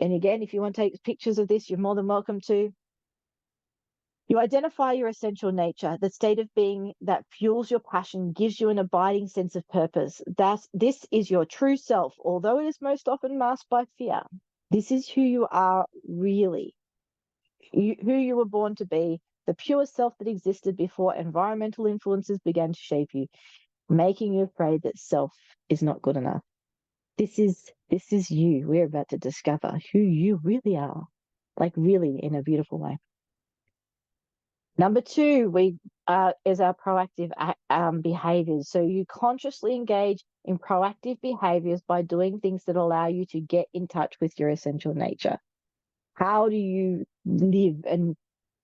and again, if you want to take pictures of this, you're more than welcome to. You identify your essential nature, the state of being that fuels your passion, gives you an abiding sense of purpose. This is your true self, although it is most often masked by fear. This is who you are really, who you were born to be, the pure self that existed before environmental influences began to shape you, making you afraid that self is not good enough. This is you. We're about to discover who you really are, like really in a beautiful way. Number two, is our proactive behaviors. So you consciously engage in proactive behaviors by doing things that allow you to get in touch with your essential nature. How do you live and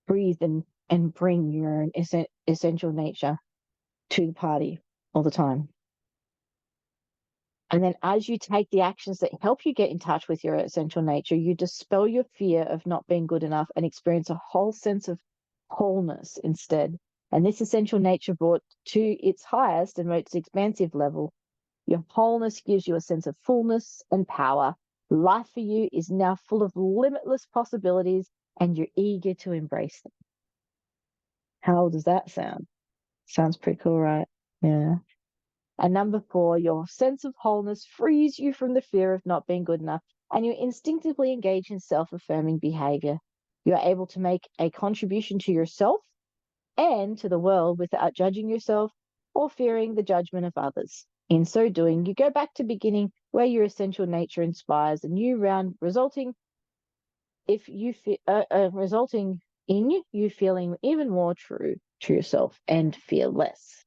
breathe and bring your own essential nature to the party all the time? And then as you take the actions that help you get in touch with your essential nature, you dispel your fear of not being good enough and experience a whole sense of wholeness instead. And this essential nature brought to its highest and most expansive level, your wholeness gives you a sense of fullness and power. Life for you is now full of limitless possibilities and you're eager to embrace them. How does that sound? Sounds pretty cool, right? Yeah. And number four, your sense of wholeness frees you from the fear of not being good enough, and you instinctively engage in self-affirming behavior. You are able to make a contribution to yourself and to the world without judging yourself or fearing the judgment of others. In so doing, you go back to beginning where your essential nature inspires a new round, resulting in you feeling even more true to yourself and fearless.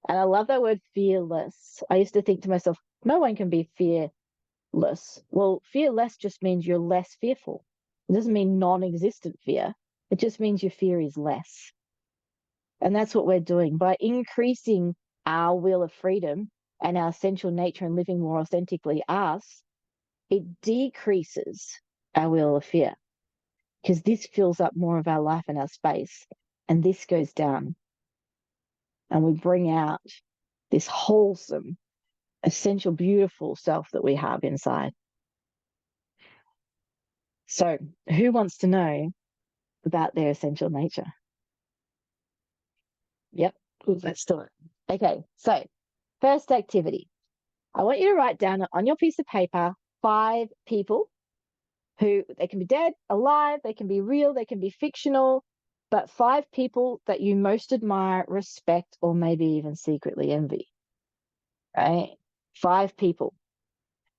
And I love that word fearless. I used to think to myself, no one can be fearless. Well, fearless just means you're less fearful. It doesn't mean non-existent fear. It just means your fear is less. And that's what we're doing. By increasing our wheel of freedom and our essential nature and living more authentically us, it decreases our wheel of fear because this fills up more of our life and our space. And this goes down. And we bring out this wholesome, essential, beautiful self that we have inside. So, who wants to know about their essential nature? Yep, let's do it. Okay, so first activity. I want you to write down on your piece of paper 5 people who, they can be dead, alive, they can be real, they can be fictional, but 5 people that you most admire, respect, or maybe even secretly envy. Right? 5 people.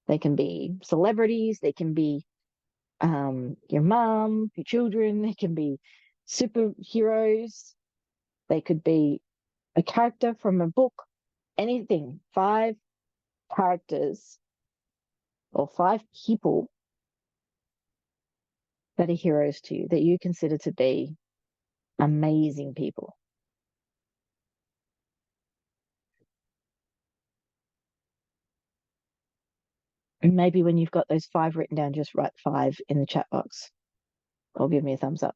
They can be celebrities, they can be your mom, your children, they can be superheroes, they could be a character from a book, anything. 5 characters or 5 people that are heroes to you, that you consider to be amazing people. And maybe when you've got those 5 written down, just write 5 in the chat box or give me a thumbs up.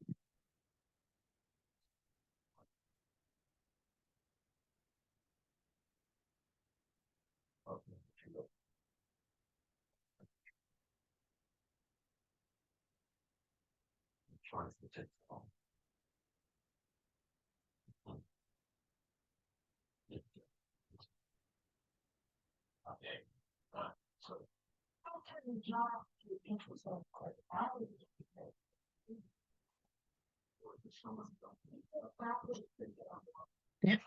Yeah.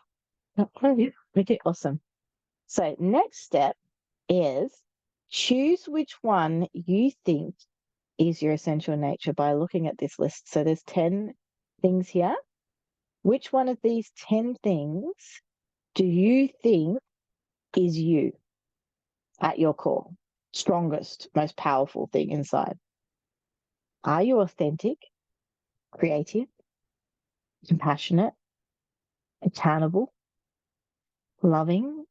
Okay, awesome. So next step is choose which one you think is your essential nature by looking at this list. So there's 10 things here. Which one of these 10 things do you think is you at your core? Strongest, most powerful thing inside. Are you authentic, creative, compassionate, accountable, loving,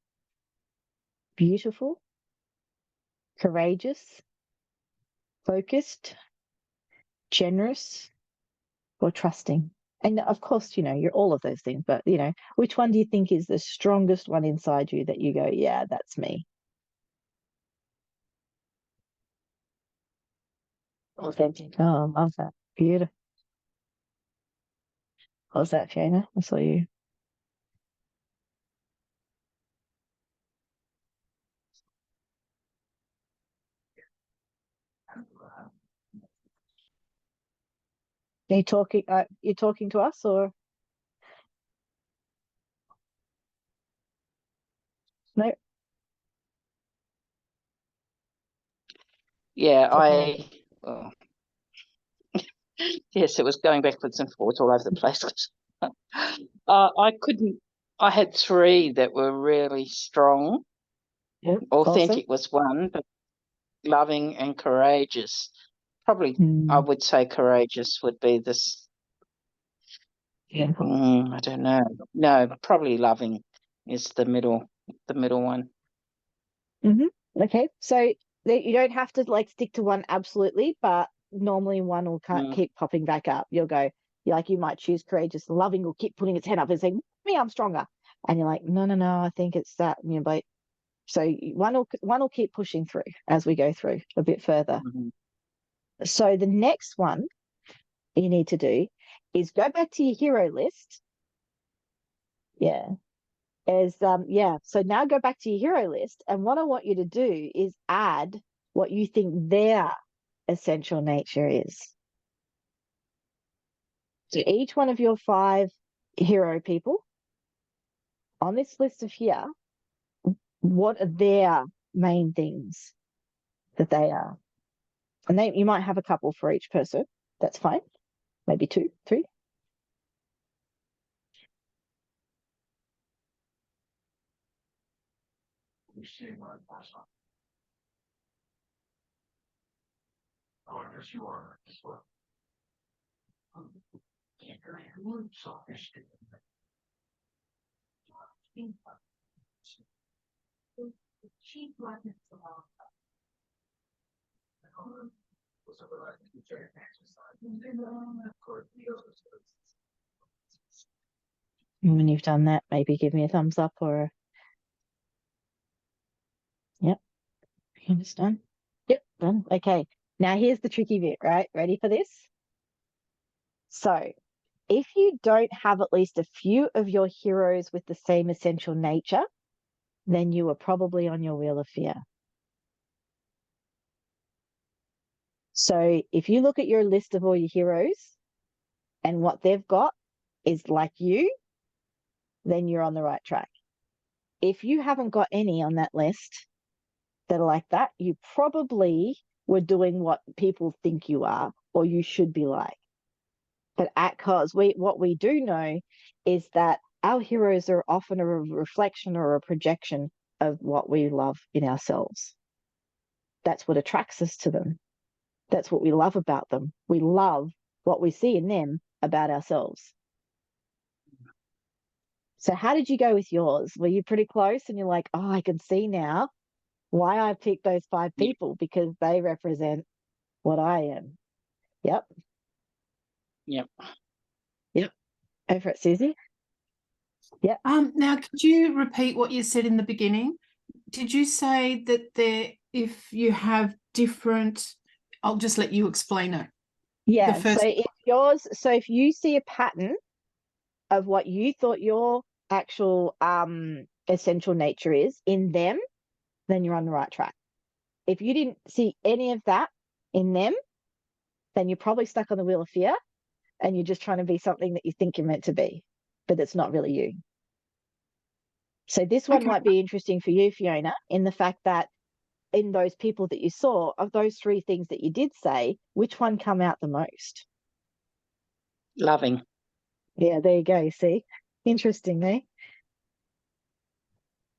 beautiful, courageous, focused, generous, or trusting? And of course, you're all of those things, but which one do you think is the strongest one inside you that you go, yeah, that's me? Authentic. Oh, I love that. Beautiful. What was that, Fiona? I saw you. Are you talking? You're talking to us, or no? Yeah, Okay. well, yes, it was going backwards and forwards all over the place. I had 3 that were really strong. Yep. Authentic Awesome. was one, but loving and courageous. Probably, I would say courageous would be this. Beautiful. I don't know. No, probably loving is the middle one. Okay, so you don't have to stick to one absolutely, but normally one will keep popping back up. You'll go, you might choose courageous. Loving will keep putting its head up and saying, "Me, I'm stronger," and you're like, "No, no, no, I think it's that." But so one will keep pushing through as we go through a bit further. Mhm. So the next one you need to do is go back to your hero list. Yeah. So now go back to your hero list, and what I want you to do is add what you think their essential nature is. So each one of your 5 hero people on this list of here, what are their main things that they are? And you might have a couple for each person. That's fine. Maybe 2, 3. When you've done that, maybe give me a thumbs up or yep. You understand? Yep, done. Okay. Now here's the tricky bit, right? Ready for this? So if you don't have at least a few of your heroes with the same essential nature, then you are probably on your wheel of fear. So if you look at your list of all your heroes and what they've got is like you, then you're on the right track. If you haven't got any on that list that are like that, you probably were doing what people think you are or you should be like. But at cause what we do know is that our heroes are often a reflection or a projection of what we love in ourselves. That's what attracts us to them. That's what we love about them. We love what we see in them about ourselves. So how did you go with yours? Were you pretty close and you're like, oh, I can see now why I picked those 5 people because they represent what I am. Yep. Yep. Over at Susie. Yep. Now, could you repeat what you said in the beginning? Did you say that if you have different, I'll just let you explain it. Yeah. first- So if you see a pattern of what you thought your actual essential nature is in them, then you're on the right track. If you didn't see any of that in them, then you're probably stuck on the wheel of fear and you're just trying to be something that you think you're meant to be, but it's not really you. So this one Okay. might be interesting for you, Fiona, in the fact that in those people that you saw, of those three things that you did say, which one come out the most? Loving. Yeah, there you go. You see, interesting, eh?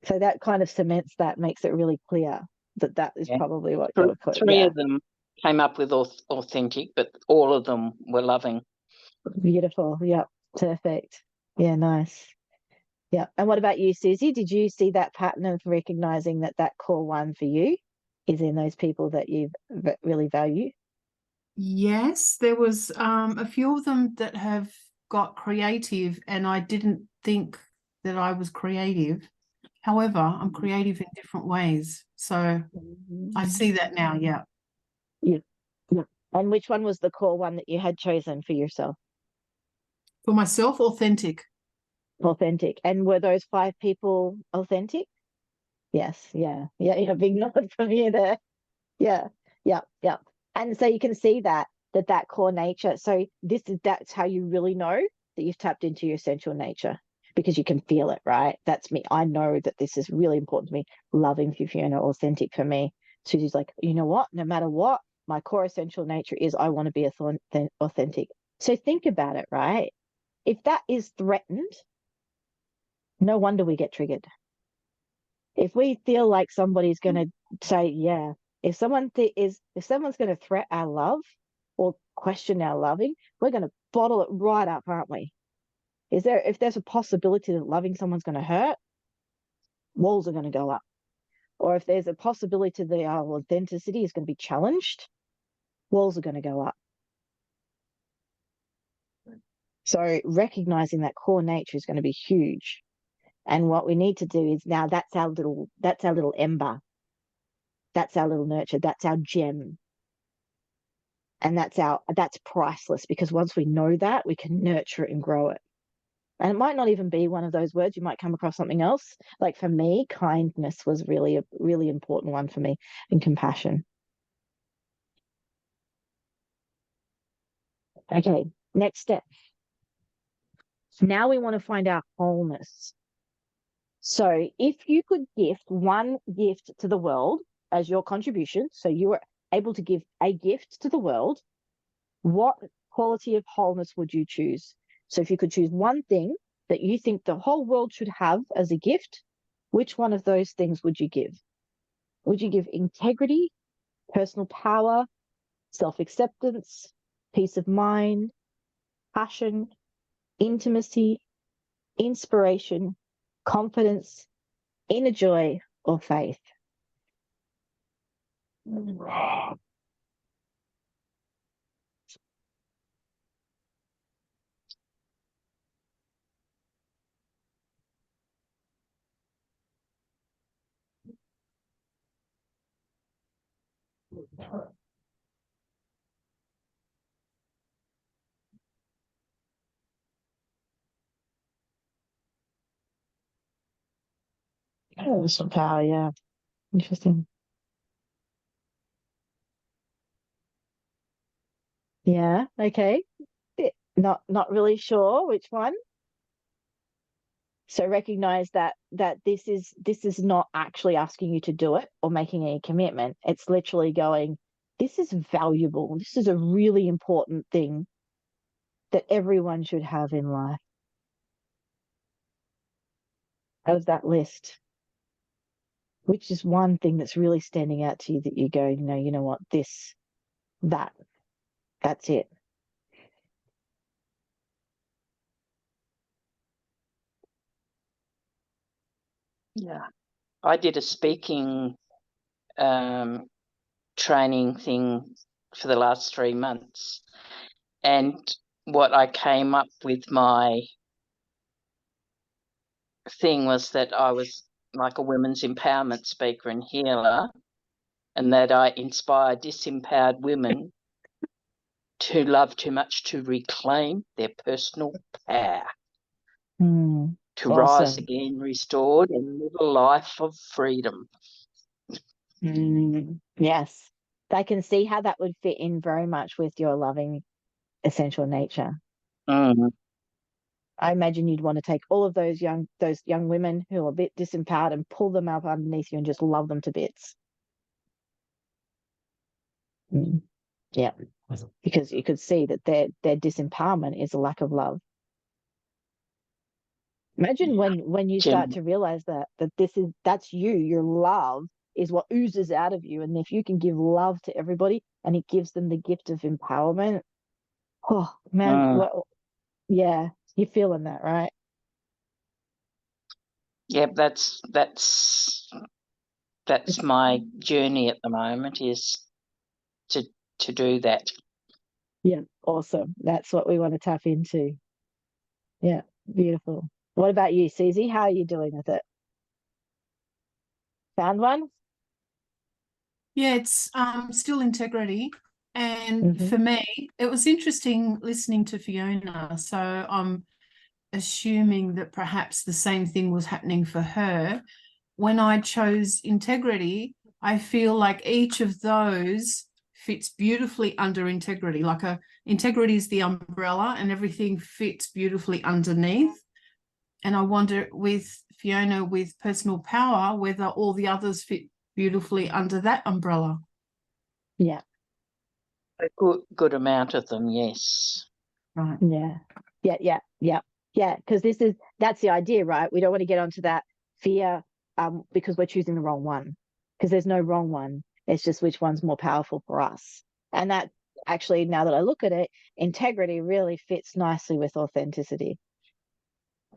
So that kind of cements that, makes it really clear that that is Yeah. probably what Three, you're put. three Yeah, of them came up with authentic, but all of them were loving. beautiful. Yep, perfect. Yeah, nice. Yeah. And what about you, Susie? Did you see that pattern of recognizing that that core one for you is in those people that you really value? Yes, there was a few of them that have got creative, and I didn't think that I was creative. However, I'm creative in different ways. So I see that now, yeah. Yeah. Yeah. And which one was the core one that you had chosen for yourself? For myself, authentic. Authentic. And were those 5 people authentic? Yes. Yeah. Yeah. Yeah. Big nod from you there. Yeah. Yeah. Yeah. And so you can see that core nature. So that's how you really know that you've tapped into your essential nature, because you can feel it, right? That's me. I know that this is really important to me. Loving for Fiona, authentic for me. Susie's like, you know what? No matter what, my core essential nature is I want to be authentic. So think about it, right? If that is threatened, no wonder we get triggered. If we feel like somebody's going to say, yeah, if someone's going to threat our love or question our loving, we're going to bottle it right up, aren't we? If there's a possibility that loving someone's going to hurt, walls are going to go up. Or if there's a possibility that our authenticity is going to be challenged, walls are going to go up. So recognizing that core nature is going to be huge. And what we need to do is, now that's our little ember. That's our little nurture. That's our gem. And that's priceless, because once we know that, we can nurture it and grow it. And it might not even be one of those words. You might come across something else. Like for me, kindness was really a really important one for me, and compassion. Okay, next step. Now we want to find our wholeness. So if you could gift one gift to the world as your contribution, so you were able to give a gift to the world, what quality of wholeness would you choose? So if you could choose one thing that you think the whole world should have as a gift, which one of those things would you give? Would you give integrity, personal power, self-acceptance, peace of mind, passion, intimacy, inspiration, confidence, inner joy, or faith? Personal power, yeah. Interesting. Yeah, okay. Not really sure which one. So recognize that this is not actually asking you to do it or making any commitment. It's literally going, this is valuable. This is a really important thing that everyone should have in life. Out of that list, which is one thing that's really standing out to you that you go, no, you know what, that's it. Yeah. I did a speaking training thing for the last 3 months. And what I came up with, my thing was that I was like a women's empowerment speaker and healer, and that I inspire disempowered women to love too much to reclaim their personal power, Mm, to rise awesome. again, restored, and live a life of freedom. Yes. I can see how that would fit in very much with your loving essential nature. Mm. I imagine you'd want to take all of those young women who are a bit disempowered and pull them up underneath you and just love them to bits. Yeah, because you could see that their disempowerment is a lack of love. Imagine when you start to realize that that's you, your love is what oozes out of you, and if you can give love to everybody and it gives them the gift of empowerment, oh man, yeah, you're feeling that, right? Yep, that's my journey at the moment, is to do that. Yeah, awesome. That's what we want to tap into. Yeah, beautiful. What about you, Susie? How are you doing with it? Found one? Yeah, it's still integrity. And Mm-hmm. for me, it was interesting listening to Fiona. So I'm assuming that perhaps the same thing was happening for her. When I chose integrity, I feel like each of those fits beautifully under integrity. Like integrity is the umbrella and everything fits beautifully underneath. And I wonder with Fiona, with personal power, whether all the others fit beautifully under that umbrella. Yeah. A good amount of them, yes. Right. Yeah. Because that's the idea, right? We don't want to get onto that fear because we're choosing the wrong one. Because there's no wrong one. It's just which one's more powerful for us. And that actually, now that I look at it, integrity really fits nicely with authenticity.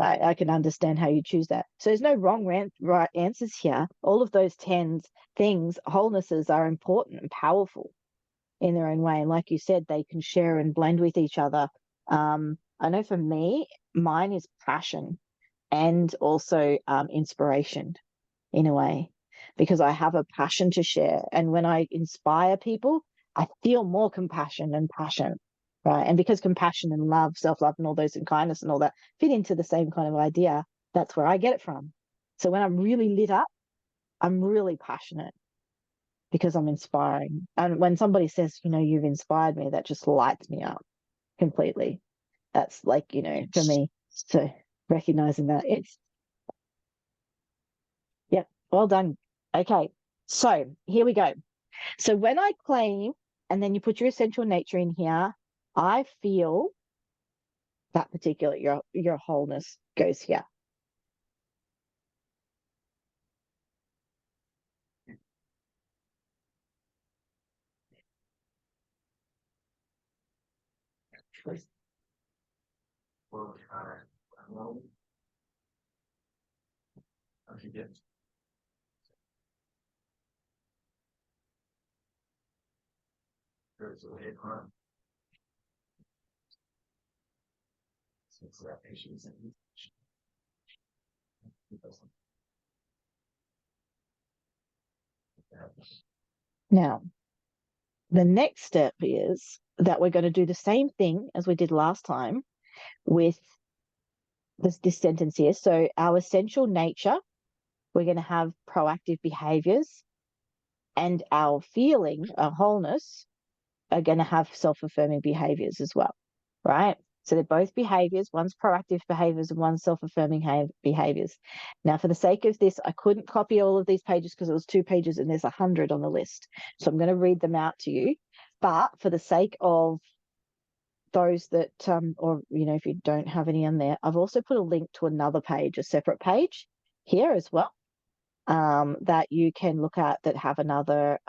I can understand how you choose that. So there's no wrong right answers here. All of those 10 things, wholenesses are important and powerful in their own way. And like you said, they can share and blend with each other. I know for me, mine is passion and also inspiration in a way, because I have a passion to share. And when I inspire people, I feel more compassion and passion, right? And because compassion and love, self-love and all those, and kindness and all that fit into the same kind of idea, that's where I get it from. So when I'm really lit up, I'm really passionate because I'm inspiring. And when somebody says, you've inspired me, that just lights me up completely. That's like, for me. So recognizing that yeah, well done. Okay. So here we go. So when I claim, and then you put your essential nature in here, I feel that particular, your wholeness goes here. Now, the next step is that we're going to do the same thing as we did last time with this sentence here. So our essential nature, we're going to have proactive behaviors, and our feeling, our wholeness, are going to have self-affirming behaviors as well, right? So they're both behaviors. One's proactive behaviors and one's self-affirming behaviors. Now, for the sake of this, I couldn't copy all of these pages because it was 2 pages and there's 100 on the list. So I'm going to read them out to you. But for the sake of those that, or, if you don't have any in there, I've also put a link to another page, a separate page here as well, that you can look at that have another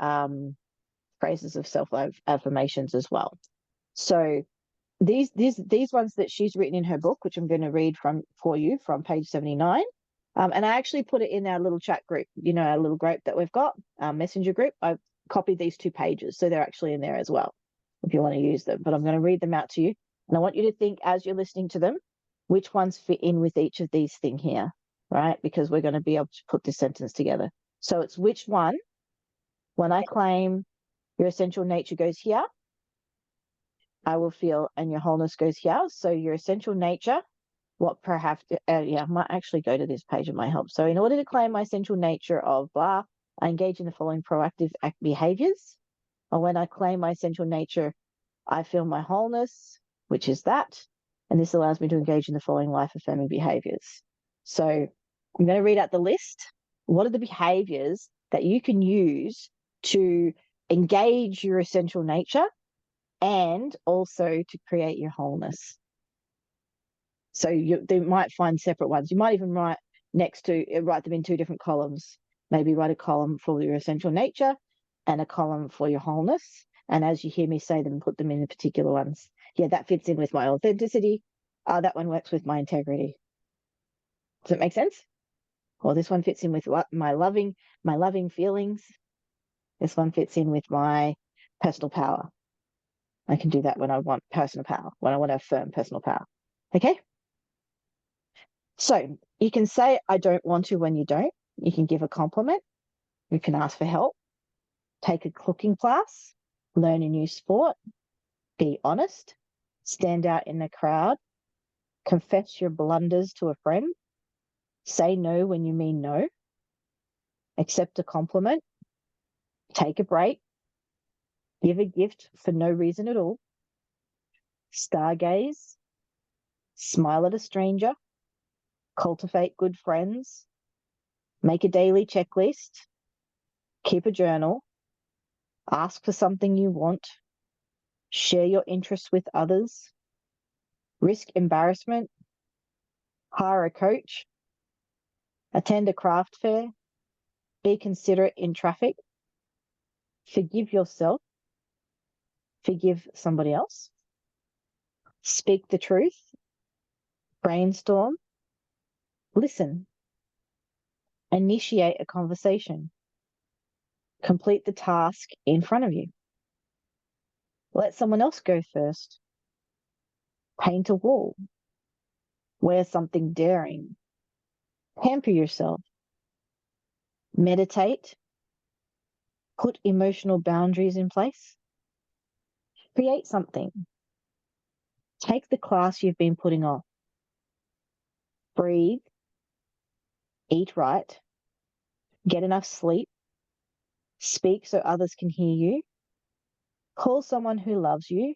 phrases of self-affirmations as well. So these ones that she's written in her book, which I'm going to read for you from page 79. And I actually put it in our little chat group, our little group that we've got, our messenger group. I've copied these 2 pages, so they're actually in there as well, if you want to use them. But I'm going to read them out to you. And I want you to think, as you're listening to them, which ones fit in with each of these things here, right? Because we're going to be able to put this sentence together. So it's which one, when I claim your essential nature goes here, I will feel, and your wholeness goes here. So your essential nature, what perhaps, I might actually go to this page, it might help. So in order to claim my essential nature of blah, I engage in the following proactive behaviors. Or when I claim my essential nature, I feel my wholeness, which is that. And this allows me to engage in the following life affirming behaviors. So I'm going to read out the list. What are the behaviors that you can use to engage your essential nature and also to create your wholeness? So they might find separate ones. You might even write them in two different columns. Maybe write a column for your essential nature and a column for your wholeness. And as you hear me say them, put them in the particular ones. Yeah, that fits in with my authenticity. That one works with my integrity. Does it make sense? Or this one fits in with what my loving feelings. This one fits in with my personal power. I can do that when I want personal power, when I want to affirm personal power. Okay? So you can say, I don't want to when you don't. You can give a compliment. You can ask for help. Take a cooking class. Learn a new sport. Be honest. Stand out in a crowd. Confess your blunders to a friend. Say no when you mean no. Accept a compliment. Take a break. Give a gift for no reason at all. Stargaze. Smile at a stranger. Cultivate good friends. Make a daily checklist. Keep a journal. Ask for something you want. Share your interests with others. Risk embarrassment. Hire a coach. Attend a craft fair. Be considerate in traffic. Forgive yourself. Forgive somebody else. Speak the truth. Brainstorm. Listen. Initiate a conversation. Complete the task in front of you. Let someone else go first. Paint a wall. Wear something daring. Pamper yourself. Meditate. Put emotional boundaries in place. Create something. Take the class you've been putting off. Breathe. Eat right. Get enough sleep. Speak so others can hear you. Call someone who loves you.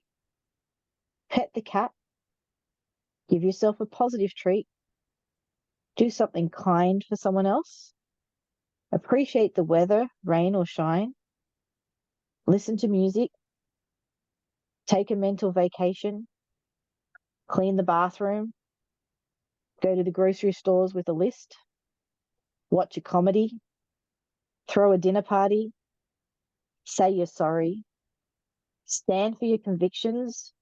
Pet the cat. Give yourself a positive treat. Do something kind for someone else. Appreciate the weather, rain or shine. Listen to music. Take a mental vacation. Clean the bathroom. Go to the grocery stores with a list. Watch a comedy. Throw a dinner party. Say you're sorry. Stand for your convictions.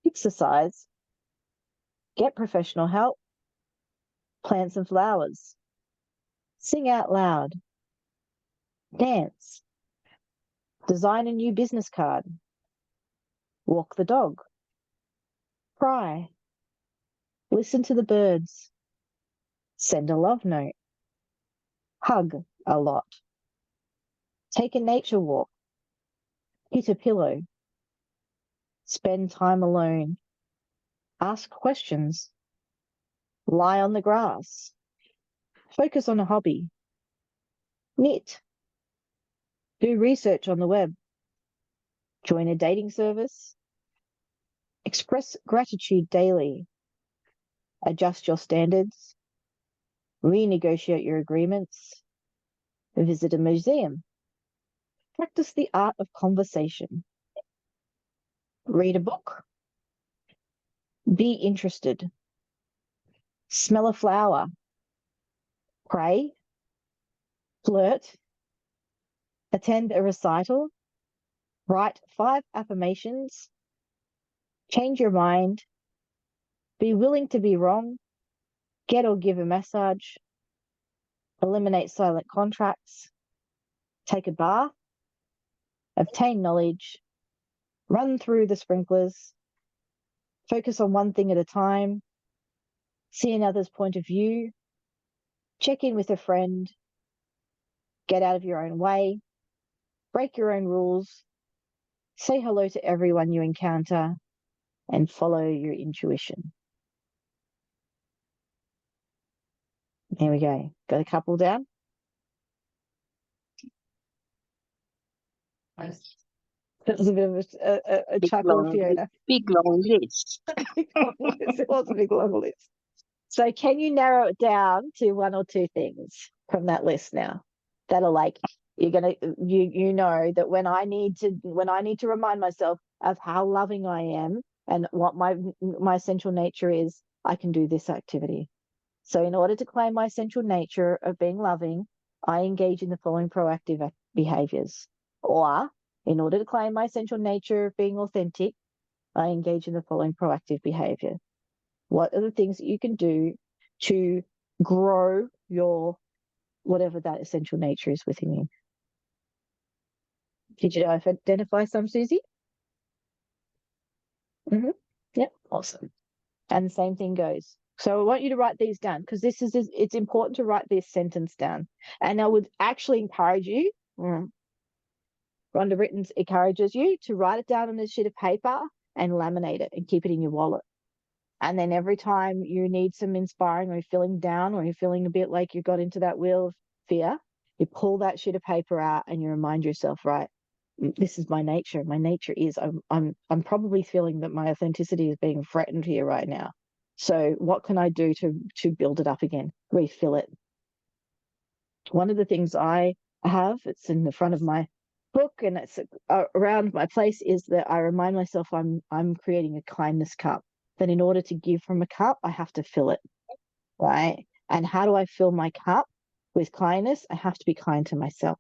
Exercise. Get professional help. Plant some flowers. Sing out loud. Dance. Design a new business card. Walk the dog. Cry. Listen to the birds. Send a love note. Hug a lot. Take a nature walk. Hit a pillow. Spend time alone. Ask questions. Lie on the grass. Focus on a hobby. Knit. Do research on the web. Join a dating service. Express gratitude daily. Adjust your standards. Renegotiate your agreements. Visit a museum. Practice the art of conversation. Read a book. Be interested. Smell a flower. Pray. Flirt. Attend a recital. Write 5 affirmations. Change your mind. Be willing to be wrong. Get or give a massage. Eliminate silent contracts. Take a bath. Obtain knowledge. Run through the sprinklers. Focus on one thing at a time. See another's point of view. Check in with a friend. Get out of your own way. Break your own rules. Say hello to everyone you encounter and follow your intuition. There we go. Got a couple down. That was a bit of a Big chuckle, long, Fiona. big long list. Big long list. It was a big long list. So can you narrow it down to one or two things from that list now that are like you know that when I need to remind myself of how loving I am and what my essential nature is, I can do this activity. So in order to claim my essential nature of being loving, I engage in the following proactive behaviors. Or in order to claim my essential nature of being authentic, I engage in the following proactive behavior. What are the things that you can do to grow your whatever that essential nature is within you? Did you identify some, Susie? Yep, awesome. And the same thing goes. So I want you to write these down because it's important to write this sentence down. And I would actually encourage you, Rhonda Britton's encourages you to write it down on a sheet of paper and laminate it and keep it in your wallet. And then every time you need some inspiring or you're feeling down or you're feeling a bit like you got into that wheel of fear, you pull that sheet of paper out and you remind yourself, right, this is my nature. My nature is I'm probably feeling that my authenticity is being threatened here right now. So what can I do to build it up again, refill it? One of the things I have, it's in the front of my book and it's around my place, is that I remind myself I'm creating a kindness cup. That in order to give from a cup, I have to fill it, right? And how do I fill my cup with kindness? I have to be kind to myself.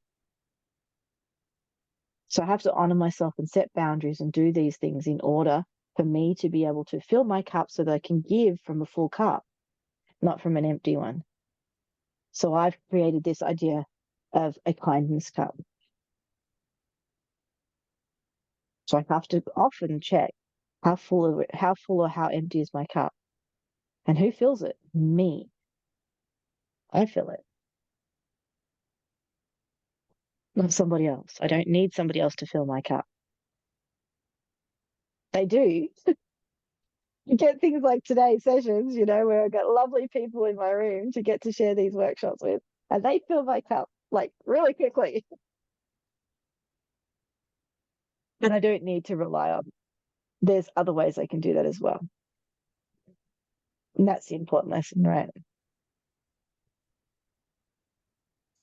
So I have to honor myself and set boundaries and do these things in order for me to be able to fill my cup so that I can give from a full cup, not from an empty one. So I've created this idea of a kindness cup. So I have to often check how full or how empty is my cup. And who fills it? Me. I fill it. Not somebody else. I don't need somebody else to fill my cup. They do. You get things like today's sessions, where I've got lovely people in my room to get to share these workshops with, and they fill my cup like really quickly. And I don't need to rely on. There's other ways I can do that as well. And that's the important lesson, right?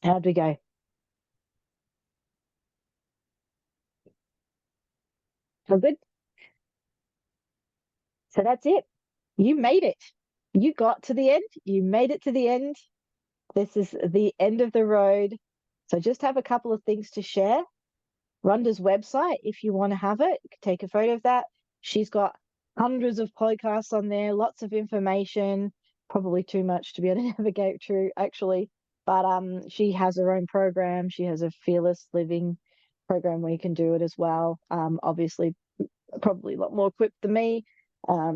How'd we go? All good? So that's it. You made it. You got to the end. You made it to the end. This is the end of the road. So just have a couple of things to share. Rhonda's website, if you want to have it, take a photo of that. She's got hundreds of podcasts on there, lots of information, probably too much to be able to navigate through, actually. But she has her own program. She has a Fearless Living program where you can do it as well. Obviously, probably a lot more equipped than me.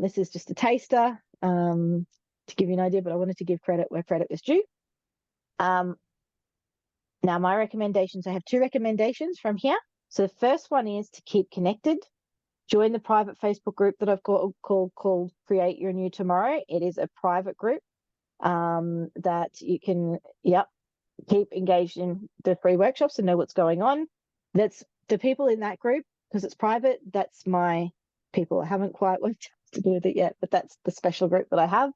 This is just a taster to give you an idea, but I wanted to give credit where credit is due. Now, my recommendations, I have two recommendations from here. So the first one is to keep connected. Join the private Facebook group that I've called Create Your New Tomorrow. It is a private group that you can, keep engaged in the free workshops and know what's going on. That's the people in that group, because it's private, that's my people. I haven't quite worked out to do with it yet, but that's the special group that I have.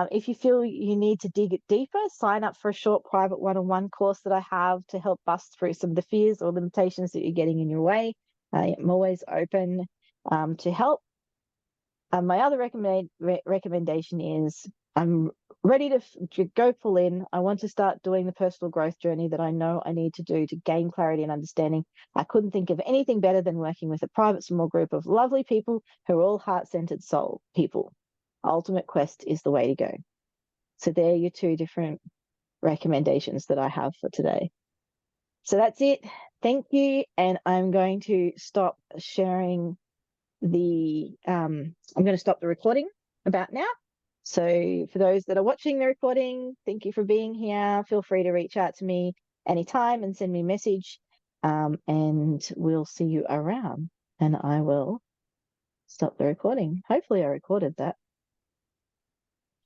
If you feel you need to dig it deeper, sign up for a short private one-on-one course that I have to help bust through some of the fears or limitations that you're getting in your way. I'm always open to help. My other recommendation is I'm ready to go full in. I want to start doing the personal growth journey that I know I need to do to gain clarity and understanding. I couldn't think of anything better than working with a private small group of lovely people who are all heart-centered soul people. Ultimate Quest is the way to go. So there are your two different recommendations that I have for today. So that's it. Thank you. And I'm going to stop sharing I'm going to stop the recording about now. So for those that are watching the recording, thank you for being here. Feel free to reach out to me anytime and send me a message. and we'll see you around. And I will stop the recording. Hopefully I recorded that.